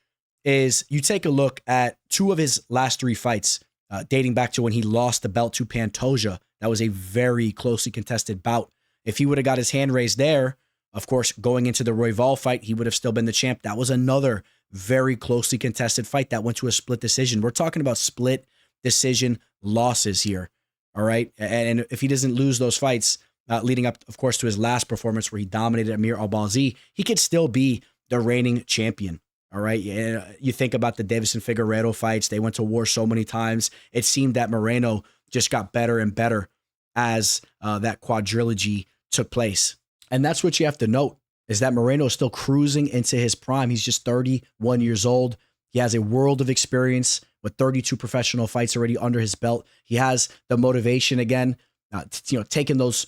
is you take a look at 2 of his last 3 fights, dating back to when he lost the belt to Pantoja. That was a very closely contested bout. If he would have got his hand raised there, of course, going into the Royval fight, he would have still been the champ. That was another very closely contested fight that went to a split decision. We're talking about split decision losses here, all right? And if he doesn't lose those fights, leading up, of course, to his last performance where he dominated Amir Albazi, he could still be the reigning champion, all right? You think about the Davison Figueiredo fights. They went to war so many times. It seemed that Moreno just got better and better as that quadrilogy took place. And that's what you have to note, is that Moreno is still cruising into his prime. He's just 31 years old. He has a world of experience with 32 professional fights already under his belt. He has the motivation again, taking those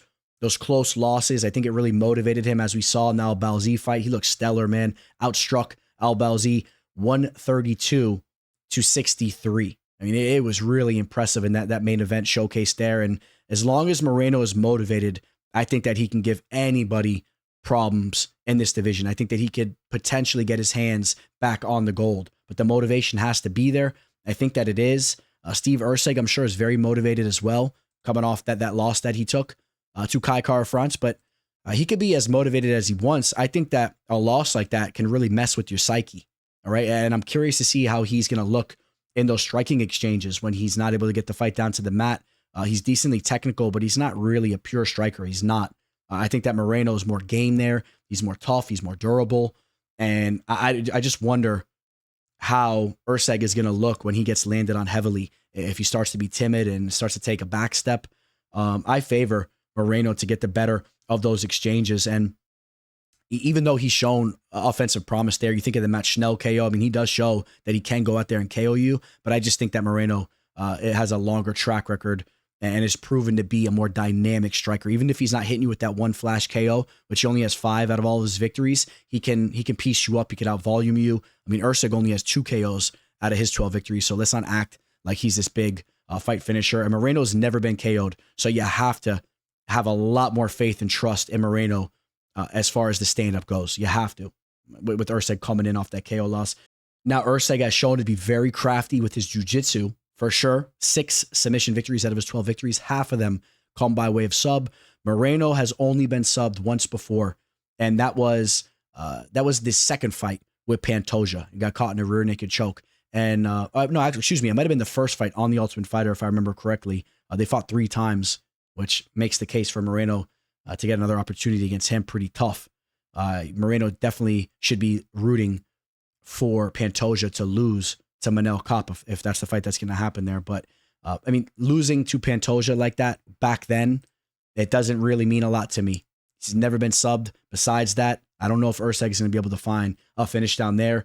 close losses. I think it really motivated him, as we saw in the Al-Balzi fight. He looked stellar, man. Outstruck Al-Balzi 132-63. I mean, it was really impressive in that main event showcase there. And as long as Moreno is motivated, I think that he can give anybody problems in this division. I think that he could potentially get his hands back on the gold, but the motivation has to be there. I think that it is. Steve Erceg, I'm sure, is very motivated as well, coming off that loss that he took to Kai Kara-France, but he could be as motivated as he wants. I think that a loss like that can really mess with your psyche. All right. And I'm curious to see how he's going to look in those striking exchanges when he's not able to get the fight down to the mat. He's decently technical, but he's not really a pure striker. He's not. I think that Moreno is more game there. He's more tough. He's more durable. And I just wonder how Erceg is going to look when he gets landed on heavily. If he starts to be timid and starts to take a back step, I favor Moreno to get the better of those exchanges. And even though he's shown offensive promise there, you think of the Matt Schnell KO. I mean, he does show that he can go out there and KO you, but I just think that Moreno it has a longer track record and is proven to be a more dynamic striker. Even if he's not hitting you with that one flash KO, which he only has 5 out of all of his victories, he can piece you up. He can out-volume you. I mean, Erceg only has 2 KOs out of his 12 victories, so let's not act like he's this big fight finisher. And Moreno's never been KO'd, so you have to have a lot more faith and trust in Moreno as far as the stand-up goes. You have to, with Erceg coming in off that KO loss. Now, Erceg has shown to be very crafty with his jiu-jitsu, for sure. 6 submission victories out of his 12 victories. Half of them come by way of sub. Moreno has only been subbed once before, and that was the second fight with Pantoja. He got caught in a rear naked choke. And no, actually, excuse me, it might have been the first fight on The Ultimate Fighter, if I remember correctly. They fought 3 times, which makes the case for Moreno to get another opportunity against him pretty tough. Moreno definitely should be rooting for Pantoja to lose to Manel Kape if that's the fight that's going to happen there. But I mean, losing to Pantoja like that back then, it doesn't really mean a lot to me. He's never been subbed. Besides that, I don't know if Erceg is going to be able to find a finish down there.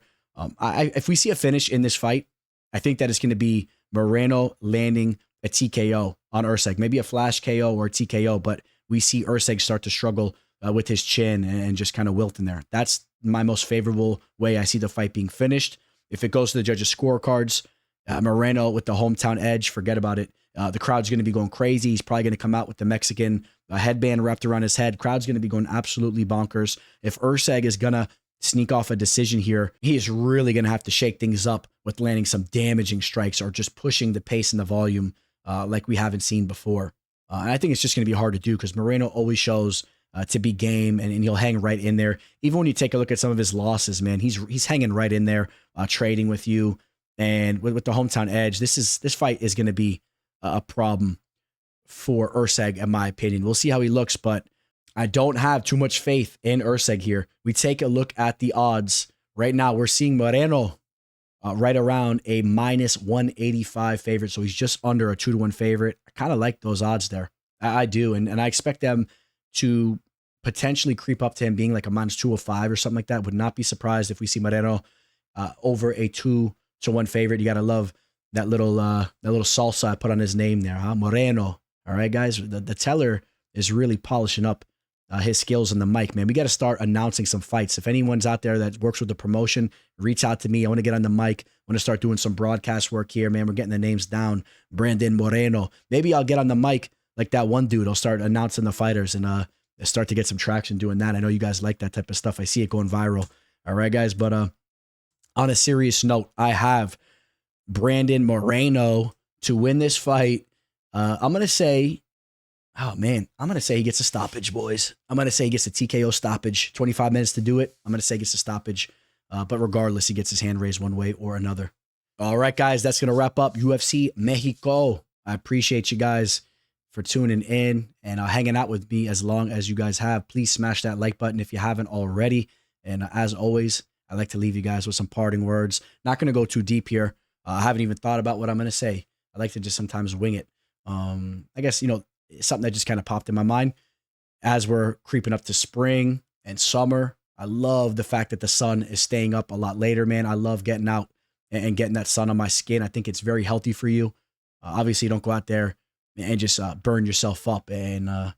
If we see a finish in this fight, I think that it's going to be Moreno landing a TKO on Erceg, maybe a flash KO or a TKO, but we see Erceg start to struggle with his chin and just kind of wilt in there. That's my most favorable way I see the fight being finished. If it goes to the judges' scorecards, Moreno with the hometown edge, forget about it. The crowd's going to be going crazy. He's probably going to come out with the Mexican headband wrapped around his head. Crowd's going to be going absolutely bonkers. If Erceg is going to sneak off a decision here, he is really going to have to shake things up with landing some damaging strikes or just pushing the pace and the volume like we haven't seen before. And I think it's just going to be hard to do because Moreno always shows to be game and he'll hang right in there. Even when you take a look at some of his losses, man, he's hanging right in there, trading with you. And with the hometown edge, this fight is going to be a problem for Erceg, in my opinion. We'll see how he looks, but I don't have too much faith in Erceg here. We take a look at the odds. Right now, we're seeing Moreno right around a -185 favorite, so he's just under a 2-1 favorite. I kind of like those odds there. I do, and I expect them to potentially creep up to him being like a -205 or something like that. Would not be surprised if we see Moreno over a 2-1 favorite. You got to love that little salsa I put on his name there, huh? Moreno. All right, guys, the teller is really polishing up his skills on the mic, man. We got to start announcing some fights. If anyone's out there that works with the promotion, reach out to me. I want to get on the mic. I want to start doing some broadcast work here, man. We're getting the names down. Brandon Moreno. Maybe I'll get on the mic like that one dude. I'll start announcing the fighters and start to get some traction doing that. I know you guys like that type of stuff. I see it going viral. All right, guys. But on a serious note, I have Brandon Moreno to win this fight. I'm going to say, oh, man, I'm going to say he gets a stoppage, boys. I'm going to say he gets a TKO stoppage. 25 minutes to do it. I'm going to say he gets a stoppage. But regardless, he gets his hand raised one way or another. All right, guys, that's going to wrap up UFC Mexico. I appreciate you guys for tuning in and hanging out with me as long as you guys have. Please smash that like button if you haven't already. And as always, I like to leave you guys with some parting words. Not going to go too deep here. I haven't even thought about what I'm going to say. I like to just sometimes wing it. I guess, something that just kind of popped in my mind as we're creeping up to spring and summer. I love the fact that the sun is staying up a lot later, man. I love getting out and getting that sun on my skin. I think it's very healthy for you. Obviously, don't go out there and just burn yourself up and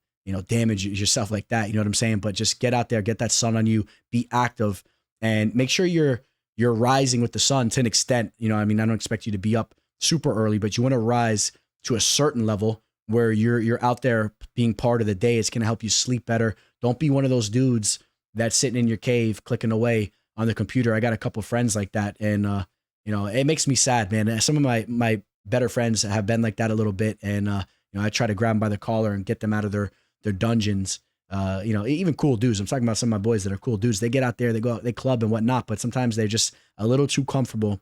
damage yourself like that. You know what I'm saying? But just get out there, get that sun on you, be active, and make sure you're rising with the sun to an extent. I don't expect you to be up super early, but you want to rise to a certain level where you're out there being part of the day. It's going to help you sleep better. Don't be one of those dudes that's sitting in your cave clicking away on the computer. I got a couple friends like that, and it makes me sad, man. Some of my better friends have been like that a little bit, and I try to grab them by the collar and get them out of their dungeons. Even cool dudes. I'm talking about some of my boys that are cool dudes. They get out there, they club and whatnot, but sometimes they're just a little too comfortable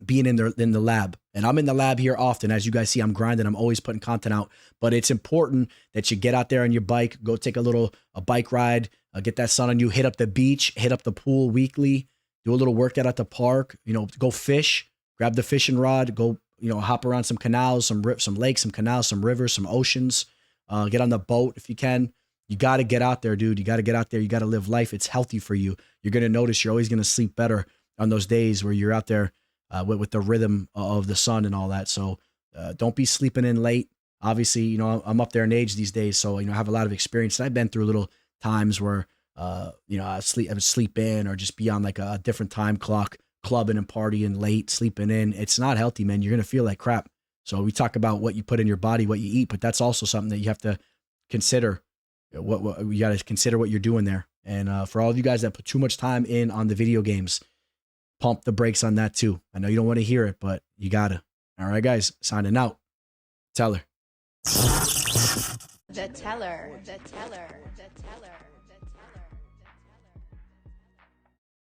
being in the lab. And I'm in the lab here often. As you guys see, I'm grinding. I'm always putting content out, but it's important that you get out there on your bike, go take a bike ride, get that sun on you, hit up the beach, hit up the pool weekly, do a little workout at the park, go fish, grab the fishing rod, go, hop around some canals, some lakes, some canals, some rivers, some oceans, get on the boat if you can. You got to get out there, dude. You got to get out there. You got to live life. It's healthy for you. You're going to notice you're always going to sleep better on those days where you're out there with the rhythm of the sun and all that. So don't be sleeping in late. Obviously, I'm up there in age these days, so I have a lot of experience. And I've been through little times where I would sleep in or just be on like a different time clock, clubbing and partying late, sleeping in. It's not healthy, man. You're gonna feel like crap. So we talk about what you put in your body, what you eat, but that's also something that you have to consider. What you got to consider what you're doing there. And for all of you guys that put too much time in on the video games, pump the brakes on that too. I know you don't want to hear it, but you gotta. All right, guys, signing out. Teller. The teller. The teller. The teller.